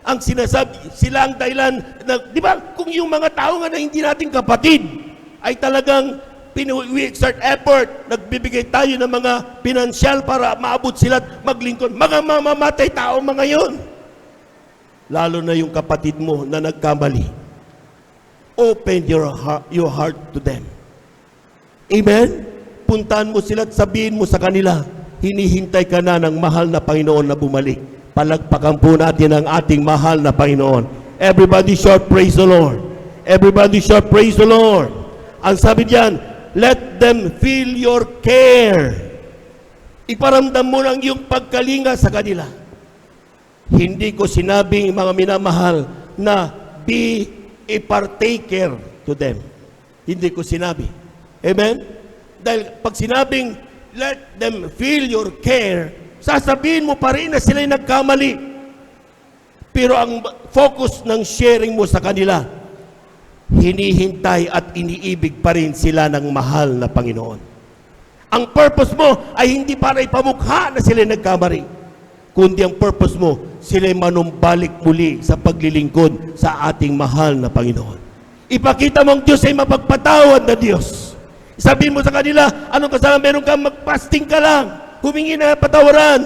Ang sinasabi, sila ang dahilan na, di ba, kung yung mga tao nga na hindi natin kapatid, ay talagang we exert effort, nagbibigay tayo ng mga pinansyal para maabot sila at maglingkod. Mga mamamatay tao mga yun. Lalo na yung kapatid mo na nagkamali. Open your heart to them. Amen? Puntahan mo sila at sabihin mo sa kanila, hinihintay ka na ng mahal na Panginoon na bumalik. Palagpakan po natin ang ating mahal na Panginoon. Everybody shout, praise the Lord. Everybody shout, praise the Lord. Ang sabi diyan, let them feel your care. Iparamdam mo lang yung pagkalinga sa kanila. Hindi ko sinabing, mga minamahal, na be a partaker to them. Hindi ko sinabi. Amen? Dahil pag sinabing, let them feel your care, sasabihin mo pa rin na sila'y nagkamali. Pero ang focus ng sharing mo sa kanila, hinihintay at iniibig pa rin sila ng mahal na Panginoon. Ang purpose mo ay hindi para ipamukha na sila'y nagkamali, kundi ang purpose mo, sila'y manumbalik muli sa paglilingkod sa ating mahal na Panginoon. Ipakita mong Diyos ay mapagpatawad na Diyos. Sabihin mo sa kanila, anong kasalanan meron ka, magpasting ka lang, humingi na patawaran,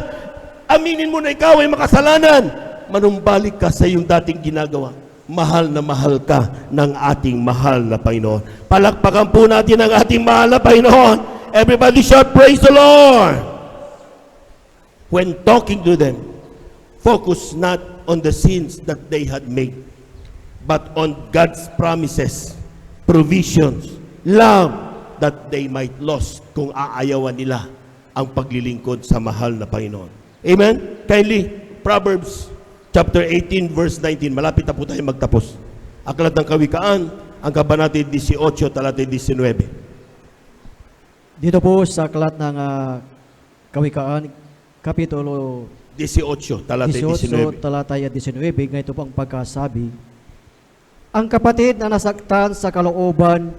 aminin mo na ikaw ay makasalanan, manumbalik ka sa iyong dating ginagawa. Mahal na mahal ka ng ating mahal na Panginoon. Palakpakan po natin ang ating mahal na Panginoon. Everybody shout, praise the Lord. When talking to them, focus not on the sins that they had made, but on God's promises provisions, love, that they might lost kung aayawan nila ang paglilingkod sa mahal na Panginoon. Amen? Kindly, Proverbs chapter 18, verse 19. Malapit na po tayo magtapos. Aklat ng Kawikaan, ang kabanata 18, talata 19. Dito po sa aklat ng Kawikaan, Kapitulo 18, talata 18, 19. talataya 19, ganito po ang pagkasabi, ang kapatid na nasaktan sa kalooban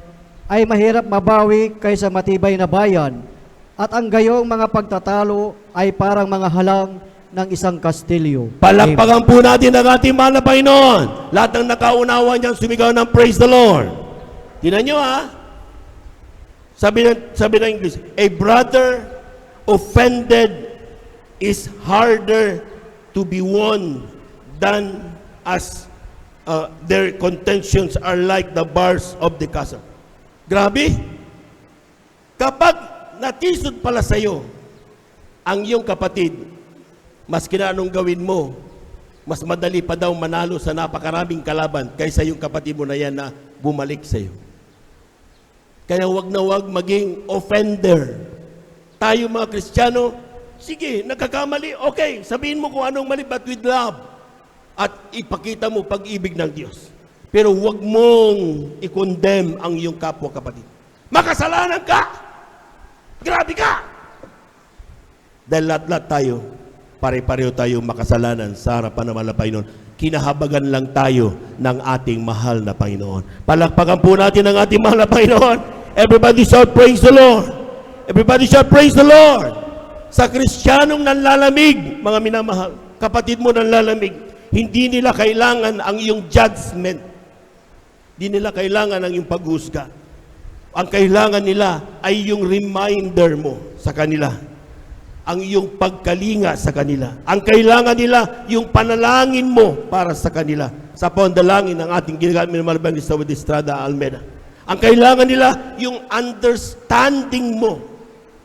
ay mahirap mabawi kaysa matibay na bayan, at ang gayong mga pagtatalo ay parang mga halang ng isang kastilyo. Palakpakan po natin ang ating mahal na Panginoon. Lahat ng nakaunawa niyang sumigaw ng praise the Lord. Tingnan niyo ha. Sabi ng English, a brother offended is harder to be won than as their contentions are like the bars of the castle. Grabe. Kapag natisod pala sa'yo ang iyong kapatid, mas anong gawin mo, mas madali pa daw manalo sa napakaraming kalaban kaysa yung kapatid mo na yan na bumalik sa'yo. Kaya wag na wag maging offender. Tayo mga Kristiyano, sige, nagkakamali, okay, sabihin mo kung anong mali, but with love. At ipakita mo pag-ibig ng Diyos. Pero wag mong i-condemn ang iyong kapwa kapatid. Makasalanan ka! Grabe ka! Dahil lahat-lahat tayo, pare-pareho tayo makasalanan sa harapan ng mahal na Panginoon. Kinahabagan lang tayo ng ating mahal na Panginoon. Palakpakan po natin ang ating mahal na Panginoon. Everybody shout, praise the Lord! Everybody shout, praise the Lord! Sa Kristiyanong nanlalamig, mga minamahal, kapatid mo nanlalamig, hindi nila kailangan ang iyong judgment. Hindi nila kailangan ang iyong paghusga. Ang kailangan nila ay yung reminder mo sa kanila. Ang iyong pagkalinga sa kanila. Ang kailangan nila yung panalangin mo para sa kanila. Sa pandalangin ng ating ginagamit ng Malabang Lista with Estrada Almeida. Ang kailangan nila yung understanding mo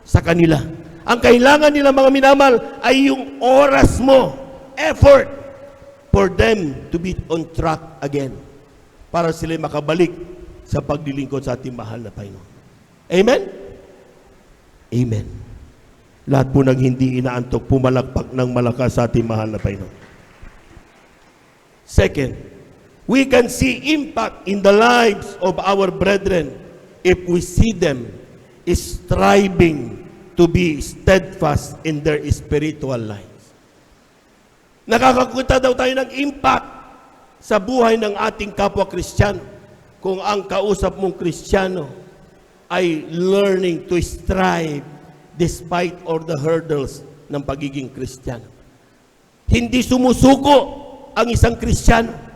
sa kanila. Ang kailangan nila mga minamal ay yung oras mo, effort for them to be on track again. Para sila makabalik sa paglilingkod sa ating mahal na Panginoon. Amen? Amen. Lahat po ng hindi inaantok, pumalakpak ng malakas sa ating mahal na Panginoon. Second, we can see impact in the lives of our brethren if we see them striving to be steadfast in their spiritual lives. Nakakakuta daw tayo ng impact sa buhay ng ating kapwa Kristiyano kung ang kausap mong Kristiyano ay learning to strive despite all the hurdles ng pagiging Kristiyano. Hindi sumusuko ang isang Kristiyano.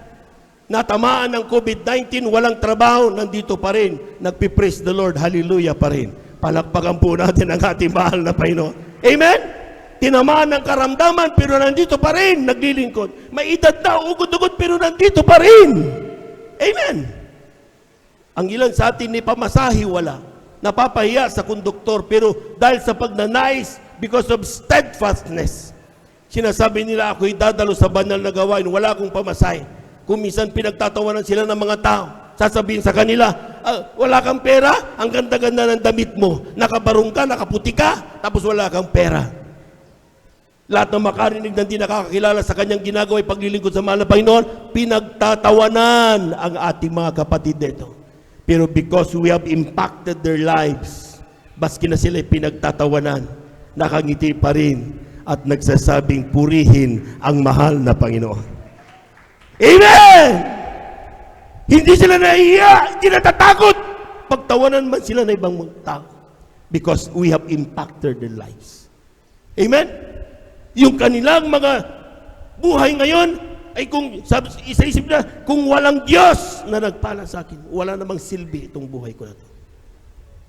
Natamaan ng COVID-19, walang trabaho, nandito pa rin. Nagpipraise the Lord, hallelujah pa rin. Palakpakan po natin ang ating mahal na Panginoon. Amen? Tinamaan ng karamdaman, pero nandito pa rin, naglilingkod. May edad na, ugod-ugod, pero nandito pa rin. Amen? Ang ilan sa atin ni pamasahi, wala. Napapahiya sa konduktor, pero dahil sa pagnanais, because of steadfastness, sinasabi nila, ako'y dadalo sa banal na gawain, wala akong pamasahe. Kung minsan pinagtatawanan sila ng mga tao, sasabihin sa kanila, wala kang pera, ang ganda-ganda ng damit mo, nakabarong ka, nakaputi ka, tapos wala kang pera. Lahat ng makarinig ng di nakakakilala sa kanyang ginagawa ay paglilingkod sa mahal na Panginoon, pinagtatawanan ang ating mga kapatid dito. Pero because we have impacted their lives, baski na sila pinagtatawanan, nakangiti pa rin at nagsasabing purihin ang mahal na Panginoon. Amen! Hindi sila naiiya, hindi natatakot. Pagtawanan man sila na ibang tao. Because we have impacted their lives. Amen? Yung kanilang mga buhay ngayon ay kung isa-isip na, kung walang Diyos na nagpala sa akin, wala namang silbi itong buhay ko na ito.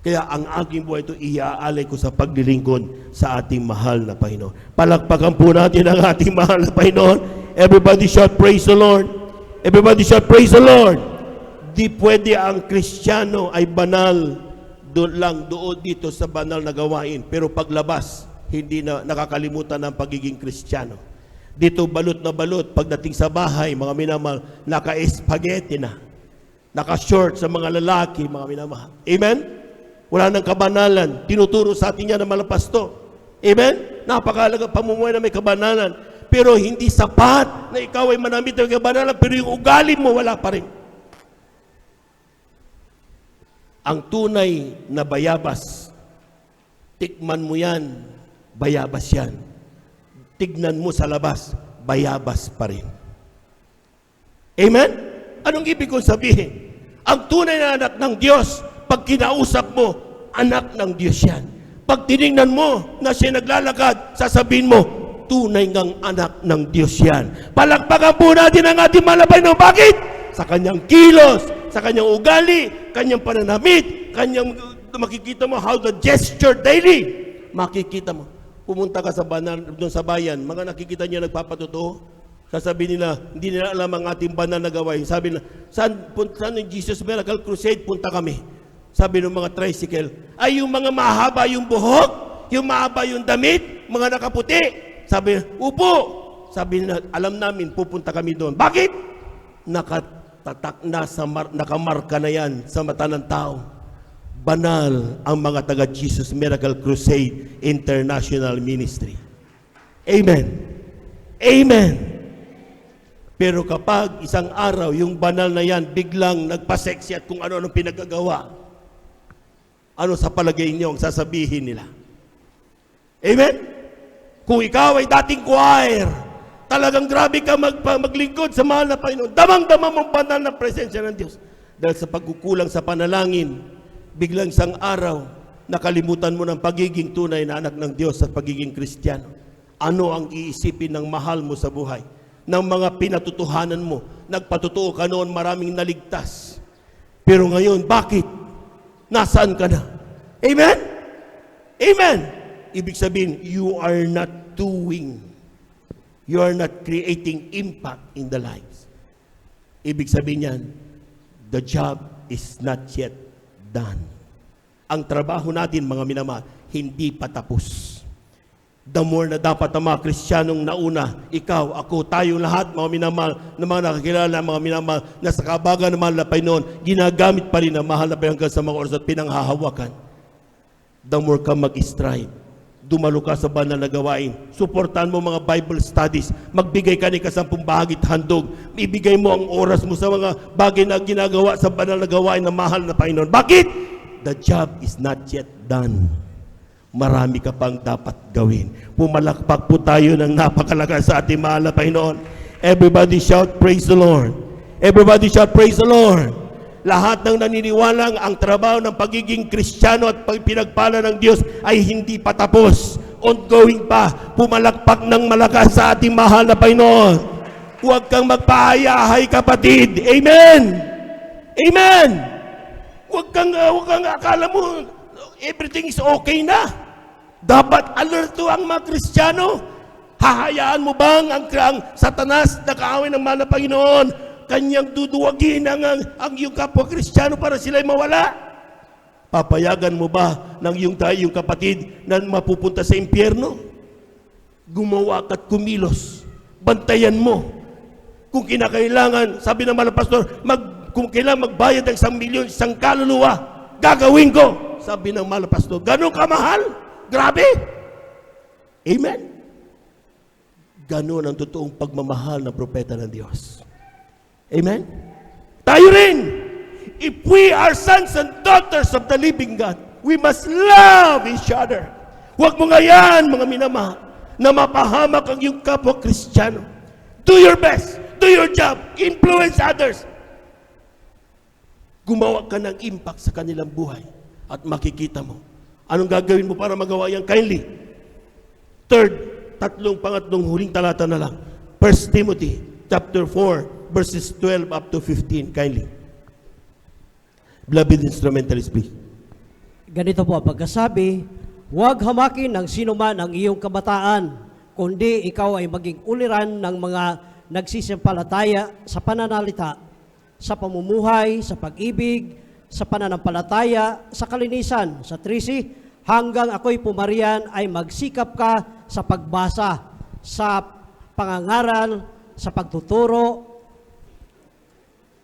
Kaya ang aking buhay ito, iaalay ko sa paglilingkod sa ating mahal na Panginoon. Palakpakan po natin ang ating mahal na Panginoon. Everybody shout, praise the Lord. Everybody shout, praise the Lord. Di pwede ang Kristiyano ay banal doon dito sa banal na gawain. Pero paglabas, hindi na nakakalimutan ng pagiging Kristiyano. Dito balot na balot, pagdating sa bahay, mga minamahal, naka-spaghetti na. Naka-short sa mga lalaki, mga minamahal. Amen? Wala nang kabanalan. Tinuturo sa atin yan ng malapasto. Amen? Napakahalaga pamumuhay na may kabanalan. Pero hindi sapat na ikaw ay manamit ng kabanalan, pero yung ugali mo, wala pa rin. Ang tunay na bayabas, tikman mo yan, bayabas yan. Tignan mo sa labas, bayabas pa rin. Amen? Anong ibig kong sabihin? Ang tunay na anak ng Diyos, pag kinausap mo, anak ng Diyos yan. Pag tinignan mo na siya naglalakad, sasabihin mo, tunay ngang anak ng Diyos yan. Palakpakan po natin ang ating malabay no. Bakit? Sa kanyang kilos, sa kanyang ugali, kanyang pananamit, kanyang makikita mo how the gesture daily. Makikita mo. Pumunta ka sa doon sa bayan, mga nakikita niya nagpapatotoo. Sasabihin nila, hindi nila alam ang ating banal na gawain. Sabi nila, saan yung Jesus Miracle Crusade? Punta kami. Sabi ng mga tricycle, ay yung mga mahaba yung buhok, yung mahaba yung damit, mga nakaputi. Sabi, upo. Sabi nila, alam namin, pupunta kami doon. Bakit? Nakatatak na, nakamarka na yan sa mata ng tao. Banal ang mga taga Jesus Miracle Crusade International Ministry. Amen. Amen. Pero kapag isang araw, yung banal na yan, biglang nagpaseksi at kung ano-anong pinagagawa, ano sa palagay niyo ang sasabihin nila? Amen? Kung ikaw ay dating choir, talagang grabe ka maglingkod sa mahal na Panginoon, damang-dama mong banal na presensya ng Diyos. Dahil sa pagkukulang sa panalangin, biglang isang araw, nakalimutan mo ng pagiging tunay na anak ng Diyos at pagiging Kristiyano. Ano ang iisipin ng mahal mo sa buhay? Ng mga pinatutuhanan mo. Nagpatutuo ka noon, maraming naligtas. Pero ngayon, bakit? Nasaan ka na? Amen? Amen? Ibig sabihin, you are not doing. You are not creating impact in the lives. Ibig sabihin yan, the job is not yet done. Ang trabaho natin, mga minamahal, hindi pa tapos. The more na dapat ang mga Kristiyanong nauna, ikaw, ako, tayong lahat, mga minamahal, na mga nakakilala, mga minamahal, na sa kabagan ng mahal na Panginoon, ginagamit pa rin ang mahal na Panginoon hanggang sa mga oras at pinanghahawakan. The more ka mag-strive, dumalo ka sa banal na gawain, suportahan mo mga Bible studies, magbigay ka ni kasampung bahagit handog, ibigay mo ang oras mo sa mga bagay na ginagawa sa banal na gawain ng mahal na Panginoon. Bakit? The job is not yet done. Marami ka pang dapat gawin. Pumalakpak po tayo ng napakalaga sa ating mahal na Panginoon. Everybody shout, praise the Lord. Everybody shout, praise the Lord. Lahat ng naniniwalang ang trabaho ng pagiging Kristiyano at pinagpala ng Diyos ay hindi pa tapos. Ongoing pa. Pumalakpak ng malakas sa ating mahal na Panginoon. Huwag kang magpahayahay, kapatid. Amen. Amen. Huwag kang akala mo everything is okay na. Dapat alerto ang mga Kristiyano. Hahayaan mo bang ang Satanas na kaaway ng mahal na Panginoon kanyang duduwagin ang iyong kapwa Kristiyano para sila'y mawala? Papayagan mo ba ng iyong kapatid na mapupunta sa impyerno? Gumawa at kumilos. Bantayan mo. Kung kinakailangan, sabi ng mga pastor, kung kailangan magbayad ng 1 milyon, 1 kaluluwa, gagawin ko. Sabi ng mahal na pastor, ganun kamahal? Grabe! Amen? Ganun ang totoong pagmamahal ng propeta ng Diyos. Amen? Tayo rin! If we are sons and daughters of the living God, we must love each other. Huwag mo ngayon, mga minamahal, na mapahamak ang iyong kapwa Kristiyano. Do your best. Do your job. Influence others. Gumawa ka ng impact sa kanilang buhay at makikita mo. Anong gagawin mo para magawa yan? Kindly. Pangatlong huling talata na lang. 1 Timothy chapter 4 verses 12 up to 15. Kindly. Beloved instrumentalist, please. Ganito po ang pagkasabi, huwag hamakin ng sinuman ang iyong kabataan, kundi ikaw ay maging uliran ng mga nagsisimpalataya sa pananalita, sa pamumuhay, sa pag-ibig, sa pananampalataya, sa kalinisan, sa 13, hanggang ako'y pumarian ay magsikap ka sa pagbasa, sa pangangaral, sa pagtuturo,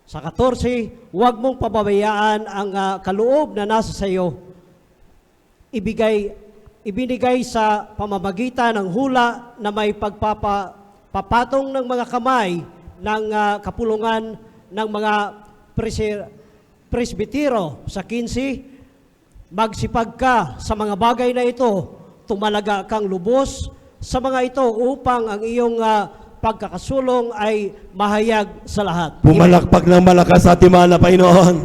Sa 14, huwag mong pababayaan ang kaloob na nasa sa iyo. Ibinigay sa pamamagitan ng hula na may papatong ng mga kamay ng kapulungan ng mga presbitero. Sa 15, magsipag ka sa mga bagay na ito, tumalaga kang lubos sa mga ito upang ang iyong pagkakasulong ay mahayag sa lahat. Pumalakpak ng malakas sa ating mahal na Panginoon.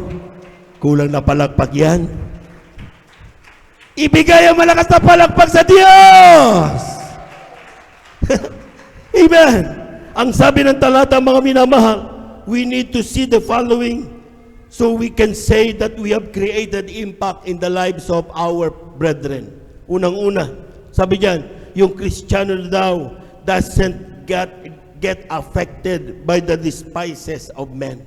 Kulang na palakpak yan. Ibigay ang malakas na palakpak sa Diyos! Amen! Ang sabi ng talata, mga minamahal, we need to see the following so we can say that we have created impact in the lives of our brethren. Unang-una, sabi diyan, yung Kristiyano daw doesn't get affected by the despises of men.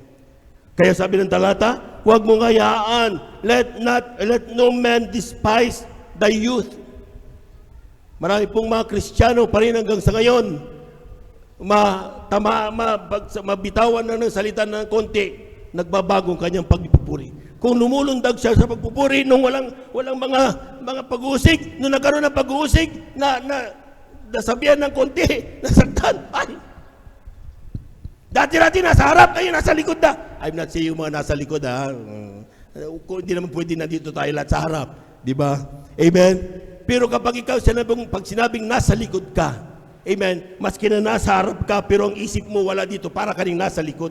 Kaya sabi ng talata, huwag mong hayaan, let no man despise the youth. Marami pong mga Kristiyano pa rin hanggang sa ngayon, mabitawan na ng salita ng konti, nagbabagong kanyang pagpupuri. Kung lumulundag siya sa pagpupuri nung walang mga pag-uusig, nung nagkaroon ng pag-uusig na nasabihan ng konti, nasaktan, ay! Dati nasa harap, ngayon nasa likod na. I'm not saying yung mga nasa likod, ha? Hindi naman pwede na dito tayo lahat sa harap. Di ba? Amen? Pero kapag ikaw, pag sinabing nasa likod ka, amen, maski na nasa harap ka, pero ang isip mo wala dito, para ka rin nasa likod.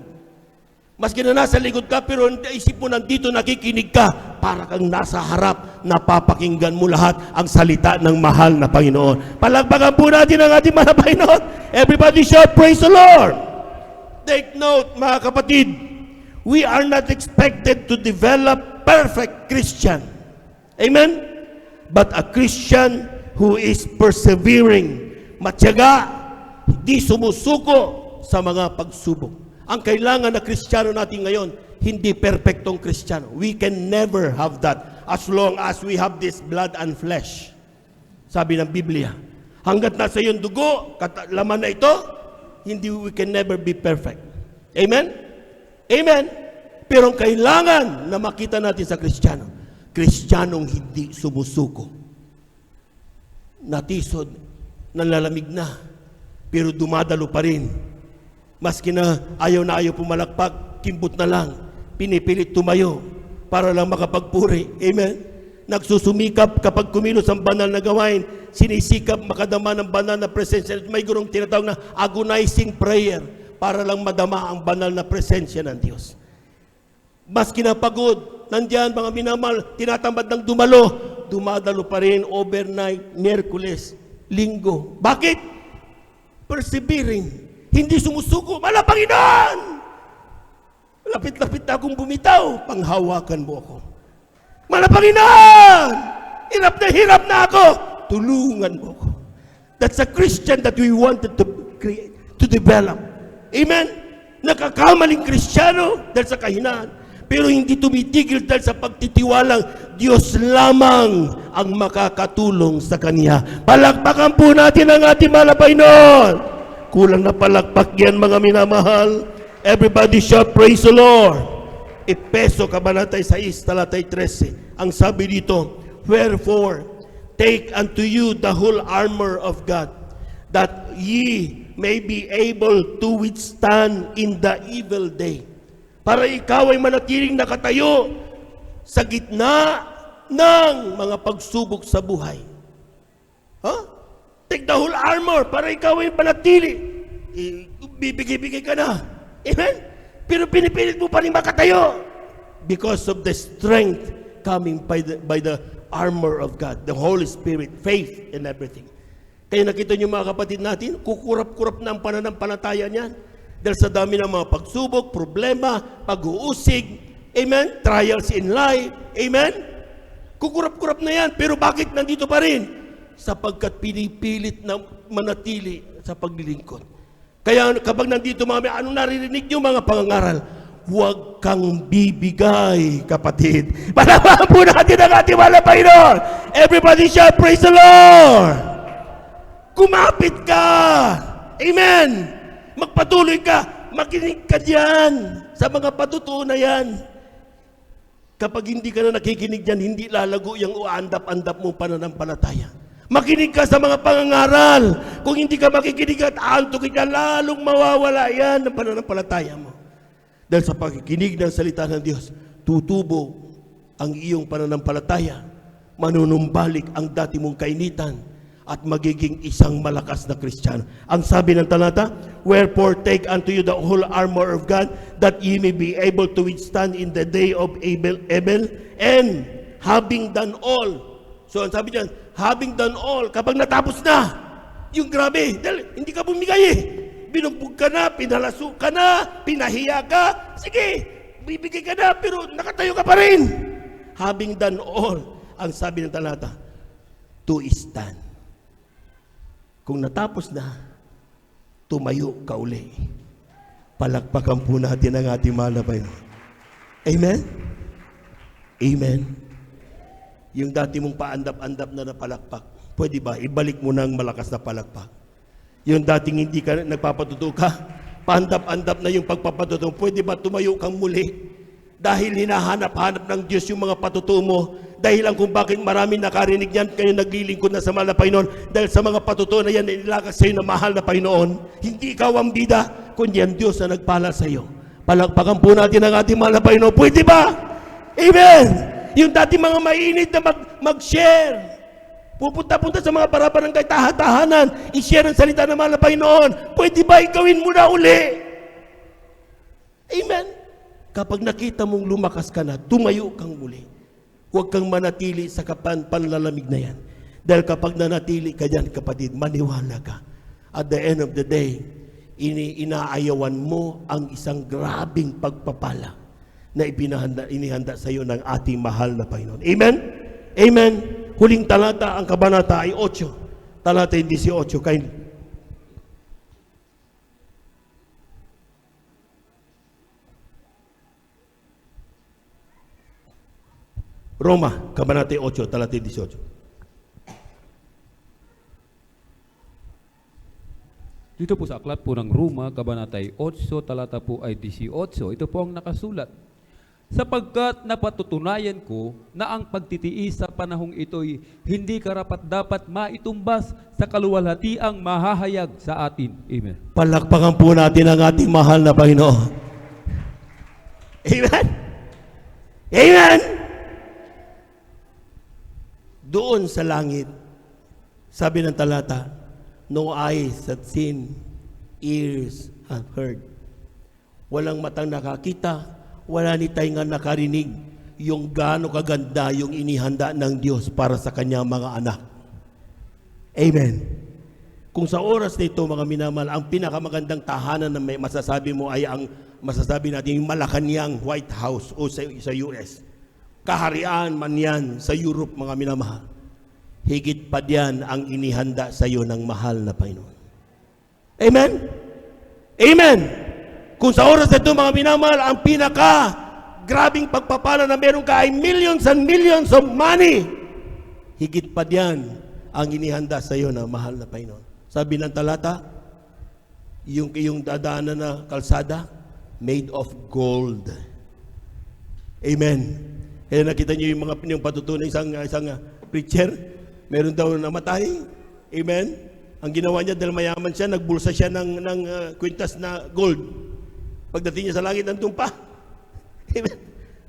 Maski na nasa likod ka, pero ang isip mo nandito, nakikinig ka, para kang nasa harap, napapakinggan mo lahat ang salita ng mahal na Panginoon. Palagpagan po natin ang ating mahal na Panginoon. Everybody shout, praise the Lord! Take note, mga kapatid, we are not expected to develop perfect Christian. Amen? But a Christian who is persevering, matyaga, hindi sumusuko sa mga pagsubok. Ang kailangan na Kristiyano natin ngayon, hindi perfectong Kristiyano. We can never have that as long as we have this blood and flesh. Sabi ng Biblia, hanggat nasa iyong dugo, laman na ito, we can never be perfect. Amen? Amen? Pero ang kailangan na makita natin sa Kristiyano, Kristiyanong hindi sumusuko. Natisod, nalalamig na, pero dumadalo pa rin. Maski na ayaw pumalakpak, kimbot na lang, pinipilit tumayo para lang makapagpuri. Amen? Nagsusumikap kapag kumilos ang banal na gawain, sinisikap makadama ng banal na presensya. May gurong tinatawag na agonizing prayer para lang madama ang banal na presensya ng Diyos. Maski na pagod, nandiyan mga minamahal, tinatamad ng dumadalo pa rin overnight, Miyerkules, Linggo. Bakit? Persevering. Hindi sumusuko. Mala, Panginoon! Lapit-lapit na akong bumitaw, panghawakan mo ako. Mala, Panginoon! Hirap na ako, tulungan mo ako. That's a Christian that we wanted to create, to develop. Amen? Nakakamaling Kristiyano dahil sa kahinaan, pero hindi tumitigil dahil sa pagtitiwalang Diyos lamang ang makakatulong sa Kanya. Palakpakan po natin ang ating mahal na Panginoon. Kulang na palakpak yan, mga minamahal. Everybody shout, praise the Lord. Efeso, Kabanata 6, talatay 13. Ang sabi dito, wherefore, take unto you the whole armor of God, that ye may be able to withstand in the evil day. Para ikaw ay manatiling nakatayo sa gitna ng mga pagsubok sa buhay. Huh? Take the whole armor para ikaw ay manatili. Bibigay-bigay ka na. Amen? Pero pinipilit mo pa rin makatayo because of the strength coming by the armor of God, the Holy Spirit, faith, and everything. Kaya nakita niyo mga kapatid natin, kukurap-kurap na ang pananampalataya niyan. Dahil sa dami ng mga pagsubok, problema, pag-uusig, amen, trials in life, amen. Kukurap-kurap na yan, pero bakit nandito pa rin? Sapagkat pinipilit na manatili sa paglilingkod. Kaya kapag nandito mga anong naririnig niyo mga pangangaral? Huwag kang bibigay, kapatid. Palawakan po natin ang ating mahal na Panginoon. Everybody shout, praise the Lord! Kumapit ka! Amen! Magpatuloy ka! Makinig ka diyan sa mga patutuo na yan. Kapag hindi ka na nakikinig diyan, hindi lalago yung uandap-andap mong pananampalataya. Makinig ka sa mga pangangaral. Kung hindi ka makikinig at aantukin ka, lalong mawawala yan ng pananampalataya mo. Dahil sa pakikinig ng salita ng Diyos, tutubo ang iyong pananampalataya. Manunumbalik ang dati mong kainitan at magiging isang malakas na Kristiyano. Ang sabi ng talata, wherefore take unto you the whole armor of God, that ye may be able to withstand in the day of evil, and having done all. So ang sabi diyan, having done all, kapag natapos na, yung grabe, dahil hindi ka bumigay eh. Binugbog ka na, pinalaso ka na, pinahiya ka, sige, bibigay ka na, pero nakatayo ka pa rin. Having done all, ang sabi ng talata, to stand. Kung natapos na, tumayo ka uli. Palakpakan po natin ang ating mahal na Panginoon. Amen? Amen? Yung dati mong paandap-andap na napalakpak, pwede ba ibalik mo ng malakas na palakpak? Yung dating hindi ka nagpapatuto ka, paandap-andap na yung pagpapatuto, pwede ba tumayo kang muli? Dahil hinahanap-hanap ng Diyos yung mga patutuo mo, dahilan kung bakit marami nakarinig yan, kayo naglilingkod na sa mahal na Panginoon, dahil sa mga patutuo na yan, inilakas sa iyo na mahal na Panginoon. Hindi ikaw ang bida, kundi ang Diyos na nagpala sa iyo. Palakpakan po natin ang ating mahal na Panginoon. Pwede ba? Amen! Yung dati mga mainit na mag-share, pupunta-punta sa mga para-barangay tahanan, i-share ang salita ng mahal na Panginoon. Pwede ba igawin mo na uli? Amen? Kapag nakita mong lumakas ka na, tumayo kang muli. Huwag kang manatili sa panlalamig na yan. Dahil kapag nanatili ka dyan, kapatid, maniwala ka. At the end of the day, inaayawan mo ang isang grabing pagpapala na inihanda sa iyo ng ating mahal na Panginoon. Amen? Amen? Huling talata, ang kabanata ay 8. Talata 18. Kain. Roma, kabanata 8, talata 18. Dito po sa aklat po ng Roma, kabanata 8, talata po ay 18. Ito po ang nakasulat. Sapagkat napatutunayan ko na ang pagtitiis sa panahong ito'y hindi karapat-dapat maitumbas sa kaluwalhatiang mahahayag sa atin. Amen. Palakpakan po natin ang ating mahal na Panginoon. Amen? Amen? Doon sa langit, sabi ng talata, no eyes have seen, ears have heard. Walang matang nakakita, wala ni tainga nakarinig yung gaano kaganda yung inihanda ng Diyos para sa kanyang mga anak. Amen. Kung sa oras na ito, mga minamahal, ang pinakamagandang tahanan na may masasabi mo ay ang masasabi natin yung Malacanang White House o sa US. Kaharian man yan sa Europe, mga minamahal. Higit pa diyan ang inihanda sa iyo ng mahal na Panginoon. Amen? Amen! Kung sa oras na ito, mga minamahal, ang grabing pagpapala na meron ka ay millions and millions of money. Higit pa diyan ang inihanda sa iyo ng mahal na Panginoon. Sabi ng talata, yung dadaanan na kalsada, made of gold. Amen. Kaya nakita niyo yung patutunan isang preacher, meron daw namatay. Amen. Ang ginawa niya dahil mayaman siya, nagbulsa siya ng kwintas na gold. Pagdating niya sa langit, nandun pa. Amen.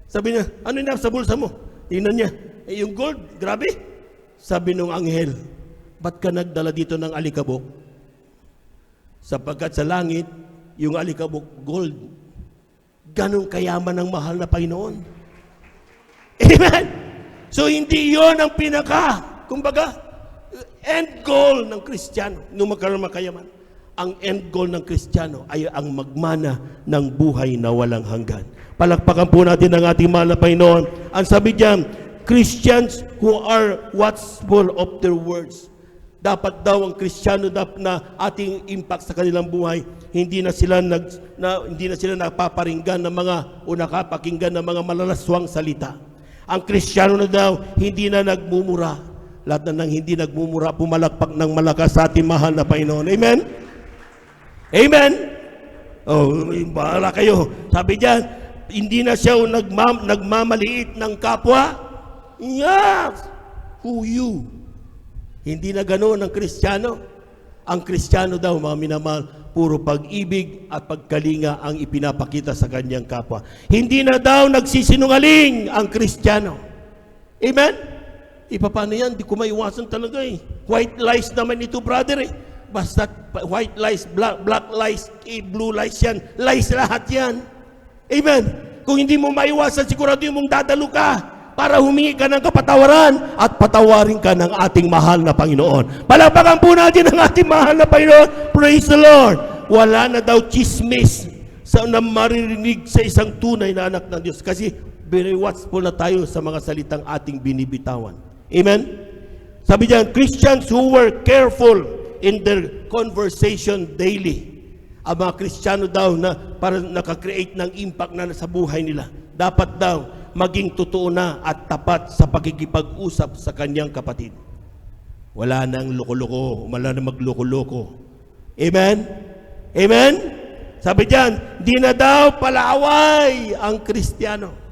Sabi niya, ano yung nasa bulsa mo? Tingnan niya, yung gold, grabe. Sabi nung anghel, ba't ka nagdala dito ng alikabok? Sapagkat sa langit, yung alikabok, gold. Ganong kayaman ng mahal na Panginoon. Amen! So, hindi yon ang kumbaga, end goal ng Kristiyano, nung magkaroon makayaman. Ang end goal ng Kristiyano ay ang magmana ng buhay na walang hanggan. Palakpakan po natin ang ating mahal na Panginoon. Ang sabi diyan, Christians who are watchful of their words. Dapat daw ang Kristiyano na ating impact sa kanilang buhay, hindi na sila napaparinggan ng mga o nakapakinggan ng mga malalaswang salita. Ang Kristiyano na daw, hindi na nagmumura. Lahat na nang hindi nagmumura, pumalakpak ng malakas sa ating mahal na Panginoon. Amen? Amen? Oh, bahala kayo. Sabi diyan, hindi na siya nagmamaliit ng kapwa. Yes! Who you? Hindi na ganoon ang Kristiyano. Ang Kristiyano daw, mga minamahal, puro pag-ibig at pagkalinga ang ipinapakita sa kanyang kapwa. Hindi na daw nagsisinungaling ang Kristiyano. Amen? Paano yan? Di ko maiwasan talaga eh. White lies naman ito, brother eh. Basta white lies, black lies, blue lies yan. Lies lahat yan. Amen? Kung hindi mo maiwasan, sigurado mong dadalo ka para humingi ka ng kapatawaran at patawarin ka ng ating mahal na Panginoon. Palakpakan po natin ang ating mahal na Panginoon. Praise the Lord. Wala na daw chismis na maririnig sa isang tunay na anak ng Diyos. Kasi very watchful na tayo sa mga salitang ating binibitawan. Amen? Sabi diyan, Christians who were careful in their conversation daily. Ang mga Kristiyano daw na para nakakreate ng impact na sa buhay nila. Dapat daw maging totoo na at tapat sa pakikipag-usap sa kanyang kapatid. Wala nang loko-loko, wala nang magloko-loko. Amen? Amen? Sabi diyan, di na daw palaaway ang Kristiyano.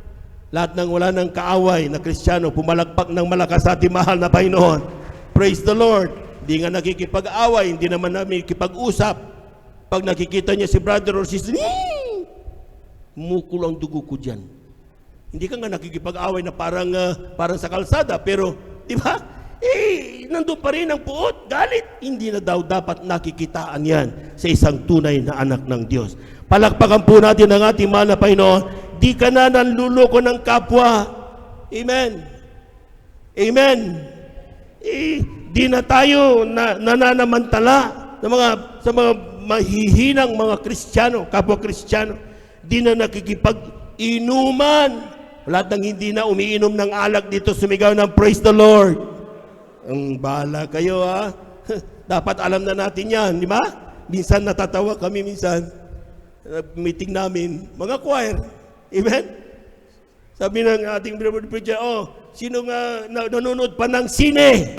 Lahat ng wala ng kaaway na Kristiyano, pumalagpak ng malakas sa ating mahal na Panginoon. Praise the Lord. Di nga nakikipag-away, hindi naman namin nakikipag-usap. Pag nakikita niya si brother or sister, mukul ang dugo ko dyan. Hindi ka nga nakikipag-away na parang sa kalsada, pero, di ba? Nandun pa rin ang puot, galit. Hindi na daw dapat nakikitaan yan sa isang tunay na anak ng Diyos. Palakpakan po natin ang ating mahal na Panginoon. Di ka na nanluloko ng kapwa. Amen. Amen. Di na tayo nananamantala sa mga mahihinang mga Kristiyano, kapwa Kristiyano. Di na nakikipag-inuman. Lahat ng hindi na umiinom ng alak dito, sumigaw ng praise the Lord. Ang bahala kayo ha. Dapat alam na natin yan, di ba? Minsan natatawa kami minsan. Meeting namin, mga choir. Amen? Sabi ng ating preacher, sino nga nanonood pa ng sine?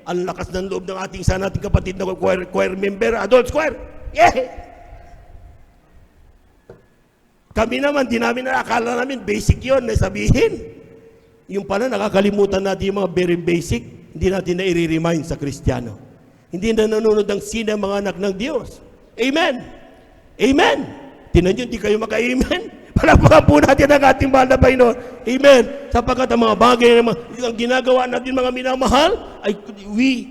Ang lakas ng loob ng ating kapatid na choir member, adult choir. Yeah! Kami naman, di namin nakakala namin, basic yun na sabihin. Yung pala, nakakalimutan natin yung mga very basic, hindi natin na i-remind sa Kristiyano. Hindi na nanonood ng sine mga anak ng Diyos. Amen! Amen! Tinan nyo, hindi kayo maka-amen. Palakpakan po natin ang ating mahal na Panginoon. Amen. Sapagkat ang mga bagay na ang ginagawa natin mga minamahal, ay we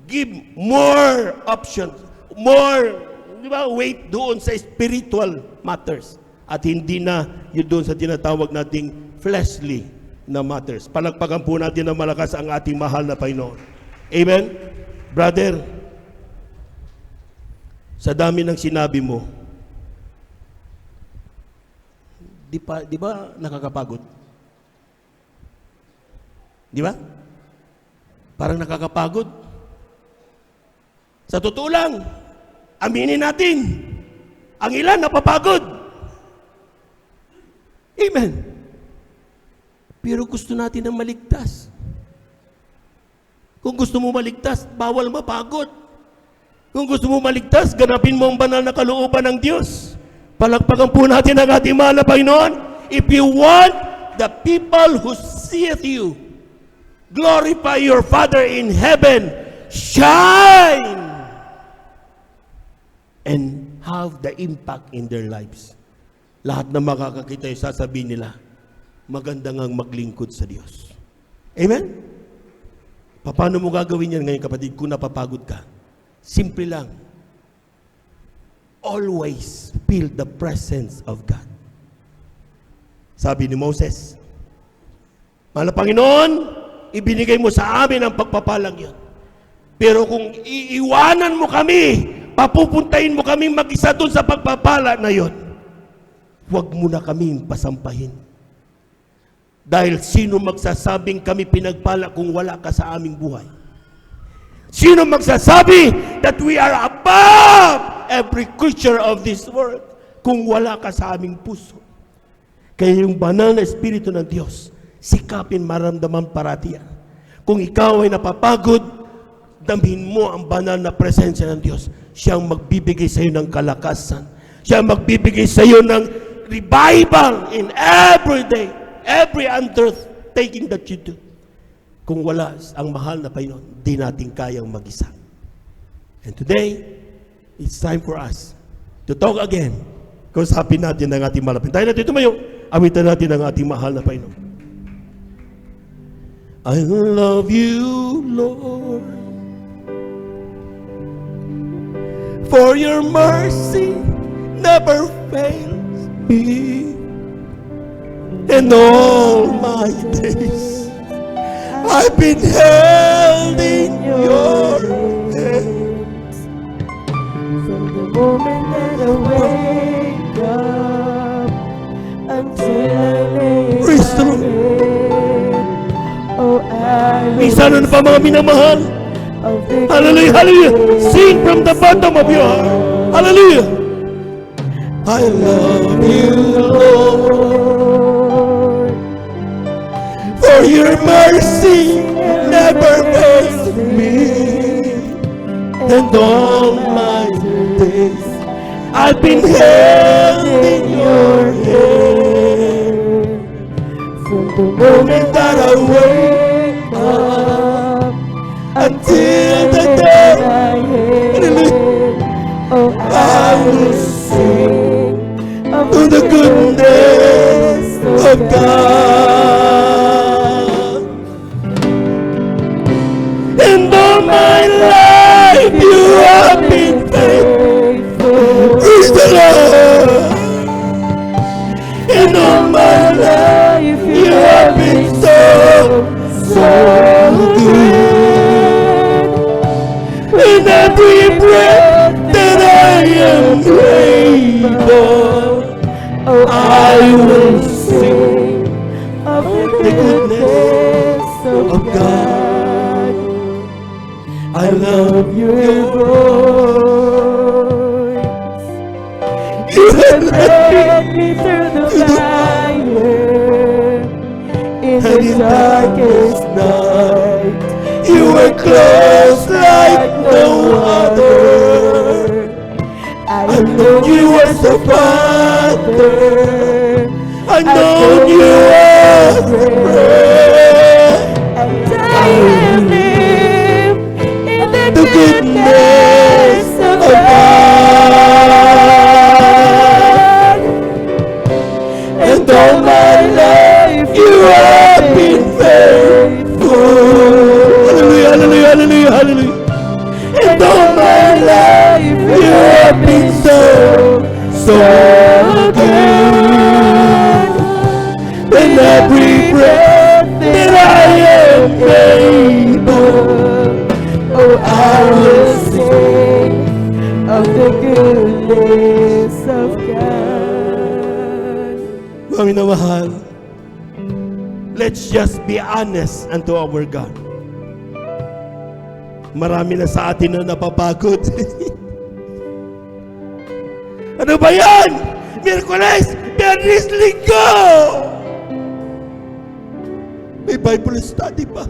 give more options, more weight doon sa spiritual matters. At hindi na yun doon sa tinatawag nating fleshly na matters. Palakpakan po natin ng malakas ang ating mahal na Panginoon. Amen. Brother, sa dami ng sinabi mo, di ba nakakapagod? Di ba? Parang nakakapagod. Sa totoo lang, aminin natin, ang ilan napapagod. Amen. Pero gusto natin ng maligtas. Kung gusto mo maligtas, bawal mapagod. Kung gusto mo maligtas, ganapin mo ang banal na kalooban ng Diyos. Palakpakan po natin ang ating mahal na Panginoon. If you want the people who seeth you, glorify your Father in heaven, shine, and have the impact in their lives. Lahat na makakakita yung sasabihin nila, maganda ngang maglingkod sa Diyos. Amen? Paano mo gagawin yan ngayon, kapatid, kung napapagod ka? Simple lang. Always feel the presence of God. Sabi ni Moses, mahal na Panginoon, ibinigay mo sa amin ang pagpapalang yun. Pero kung iiwanan mo kami, papupuntahin mo kami mag-isa doon sa pagpapala na yun, huwag mo na kaming pasampahin. Dahil sino magsasabing kami pinagpala kung wala ka sa aming buhay? Sino magsasabi that we are above every creature of this world kung wala ka sa aming puso? Kaya yung banal na Espiritu ng Diyos, sikapin maramdaman parati yan. Kung ikaw ay napapagod, damhin mo ang banal na presensya ng Diyos. Siyang magbibigay sa iyo ng kalakasan. Siyang magbibigay sa iyo ng revival in every day, every undertaking that you do. Kung wala ang mahal na Panginoon, di natin kayang mag-isa. And today, it's time for us to talk again. Kausapin natin ang ating malapit. Tayo natin tumayo, awitan natin ang ating mahal na Panginoon. I love you, Lord, for your mercy never fails me. And all my days I've been held in your hands. From the moment that I wake up until I lay Praise the my Lord. head, oh, I will Minsan ano pa mga minamahal? of the Hallelujah, hallelujah. Sing from the bottom of your heart. Hallelujah. I love you, Lord, for your mercy never fails me. And all my days I've been held in your hand. from the Moment that I wake up until the I day head, oh, I will sing of to the goodness of God. And all my life you have been faithful. Praise the Lord. And all my life you have been so good. In every breath that I am able, Oh, I will sing of the goodness of God. I love your voice. you. Led me through the fire in And the in darkest darkest night, you were close like no other. I know you as a father. I know you as a friend. And I have lived in the The goodness of God. And all my life you have been faithful. Hallelujah, hallelujah, hallelujah, hallelujah. And all my life you have been so good. And every breath that I am able, Oh, I will sing of the goodness of God. mga minamahal, let's just be honest unto our God. Marami na sa atin na napapagod. Ano ba yan? Miyerkules, Biyernes, Linggo! May Bible study pa.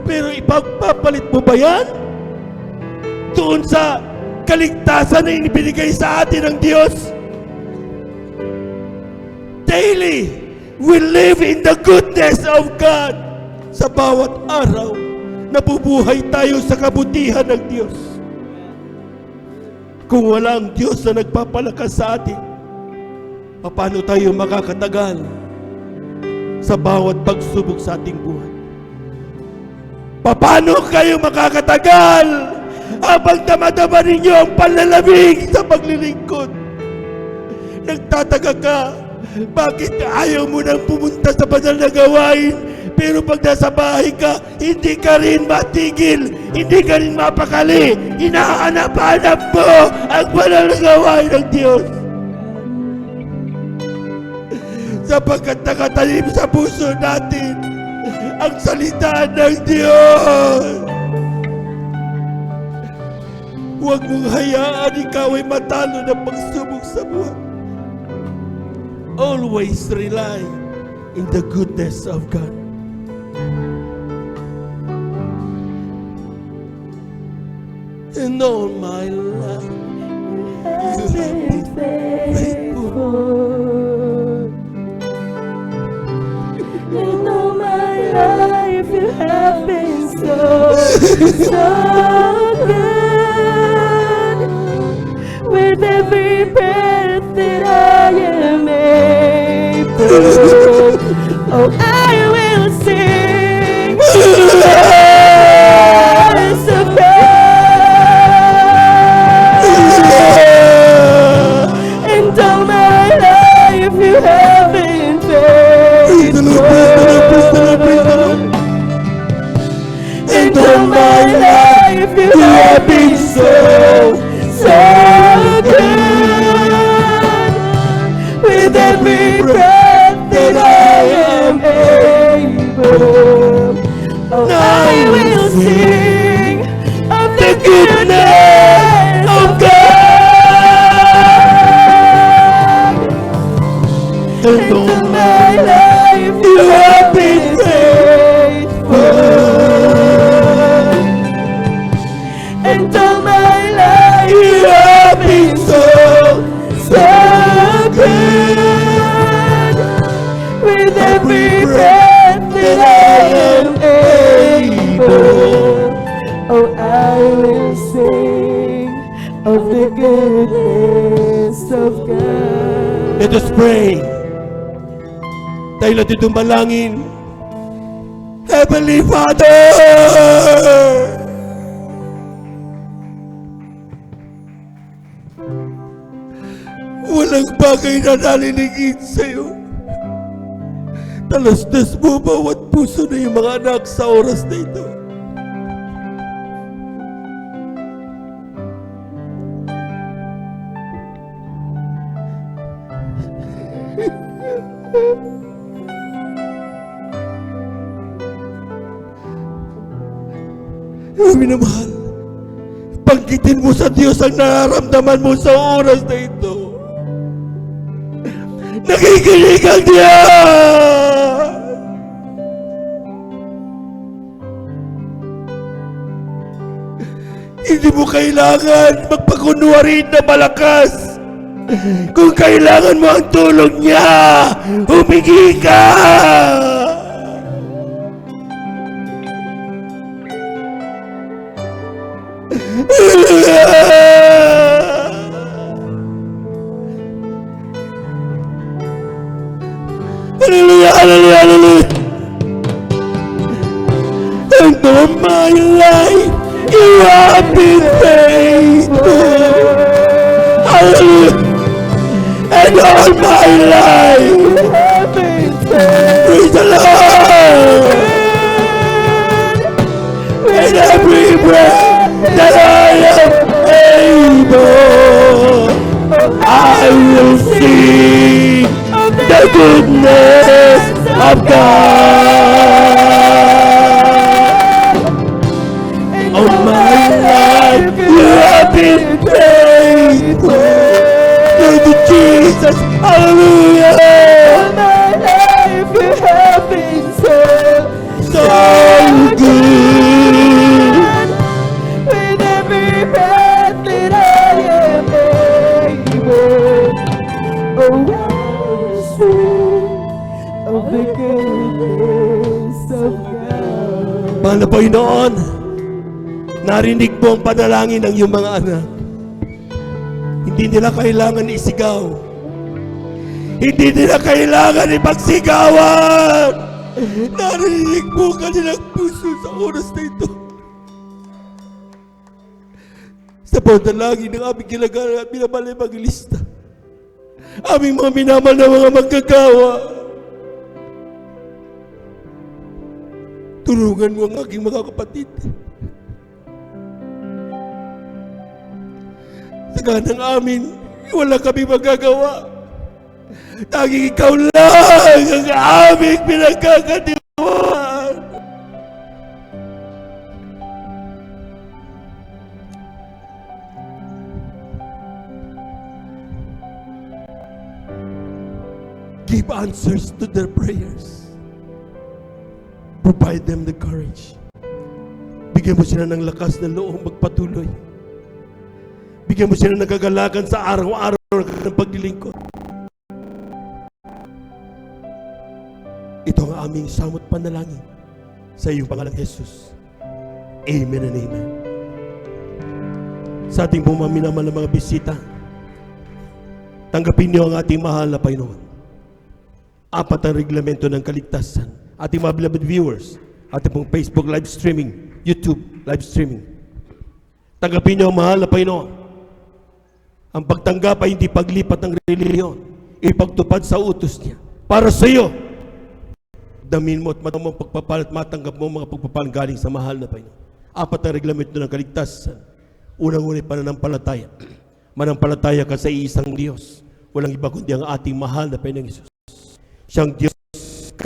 Pero ipagpapalit mo ba yan? Doon sa kaligtasan na inibinigay sa atin ng Diyos? Daily, we live in the goodness of God. Sa bawat araw, nabubuhay tayo sa kabutihan ng Diyos. Kung wala ang Diyos na nagpapalakas sa atin, paano tayo makakatagal sa bawat pagsubok sa ating buhay? Paano kayo makakatagal habang damadama ninyo ang panlalamig sa paglilingkod? Nagtataka ka, bakit ayaw mo nang pumunta sa banal na gawain? Pero pag nasa bahay ka, hindi ka rin matigil, hindi ka rin mapakali. Hinahanap-hanap mo ang banal na gawain ng Diyos. Sapagkat nakatalim sa puso natin ang salita ng Diyos. Huwag mong hayaan ikaw ay matalo ng pagsubok sa buhay. Always rely in the goodness of God. And all my life, you have been faithful. And all my life you have been so, so good. With every breath that I am able, oh, I will sing yes of God. And all my life you have been faithful. And all my life you have been so, so good. With every breath that I am able, oh, I will sing of the goodness of God. And all my life you have been faithful. And all my life you have been so, so good. With every breath that I am able, oh, I will sing of the goodness of God. Let us pray. Tayo natin dumalangin. Heavenly Father! Walang bagay na naliligid sa'yo. Talastas mo bawat puso na yung mga anak sa oras na ito. Minamahal, banggitin mo sa Diyos ang nararamdaman mo sa oras na ito. Nakikinig ang Diyos! Hindi mo kailangan magpakunwarin na malakas. Kung kailangan mo ang tulong niya, humingi ka! Hallelujah, hallelujah, hallelujah. And all my life you have been faithful. Hallelujah. And all my life you have been faithful. Praise the Lord. And every breath that I am able, I will sing the goodness of God. All my life you have been faithful. Thank you, Jesus. Hallelujah. All my life you have been so, so good. With every breath that I am able, oh, I will sing of the goodness of God. Mahal na Panginoon, narinig mo ang panalangin ng iyong mga anak. Hindi nila kailangan isigaw. Hindi nila kailangan ipagsigawan. Narinig mo ang kanilang puso sa oras na ito. Sa panalangin ng aming ginagawa at minamahal na Evangelista, aming mga minamahal na mga manggagawa, tulungan mo ang aking mga kapatid. Sa ganang amin, wala kami magagawa. Tanging ikaw lang ang aming pinagkakatiwaan. Give answers to their prayers. Provide them the courage. Bigyan mo sila ng lakas na loob magpatuloy. Bigyan mo sila ng kagalakan sa araw-araw ng paglilingkod. Ito ang aming samot panalangin sa iyong pangalan, Jesus. Amen and amen. Sa ating minamahal na mga bisita, tanggapin niyo ang ating mahal na Panginoon. 4 ang reglamento ng kaligtasan. Ating mga beloved viewers, ating pong Facebook live streaming, YouTube live streaming. Tanggapin niyo ang mahal na Panginoon. Ang pagtanggap ay hindi paglipat ng relihiyon, ipagtupad sa utos niya. Para sa iyo, damin mo at matamang pagpapalat, matanggap mo mga pagpapalang galing sa mahal na Panginoon. 4 ang reglamento ng kaligtasan. Unang-una, pananampalataya. Manampalataya ka sa iisang Diyos. Walang iba kundi ang ating mahal na Panginoong Jesus. Siyang Diyos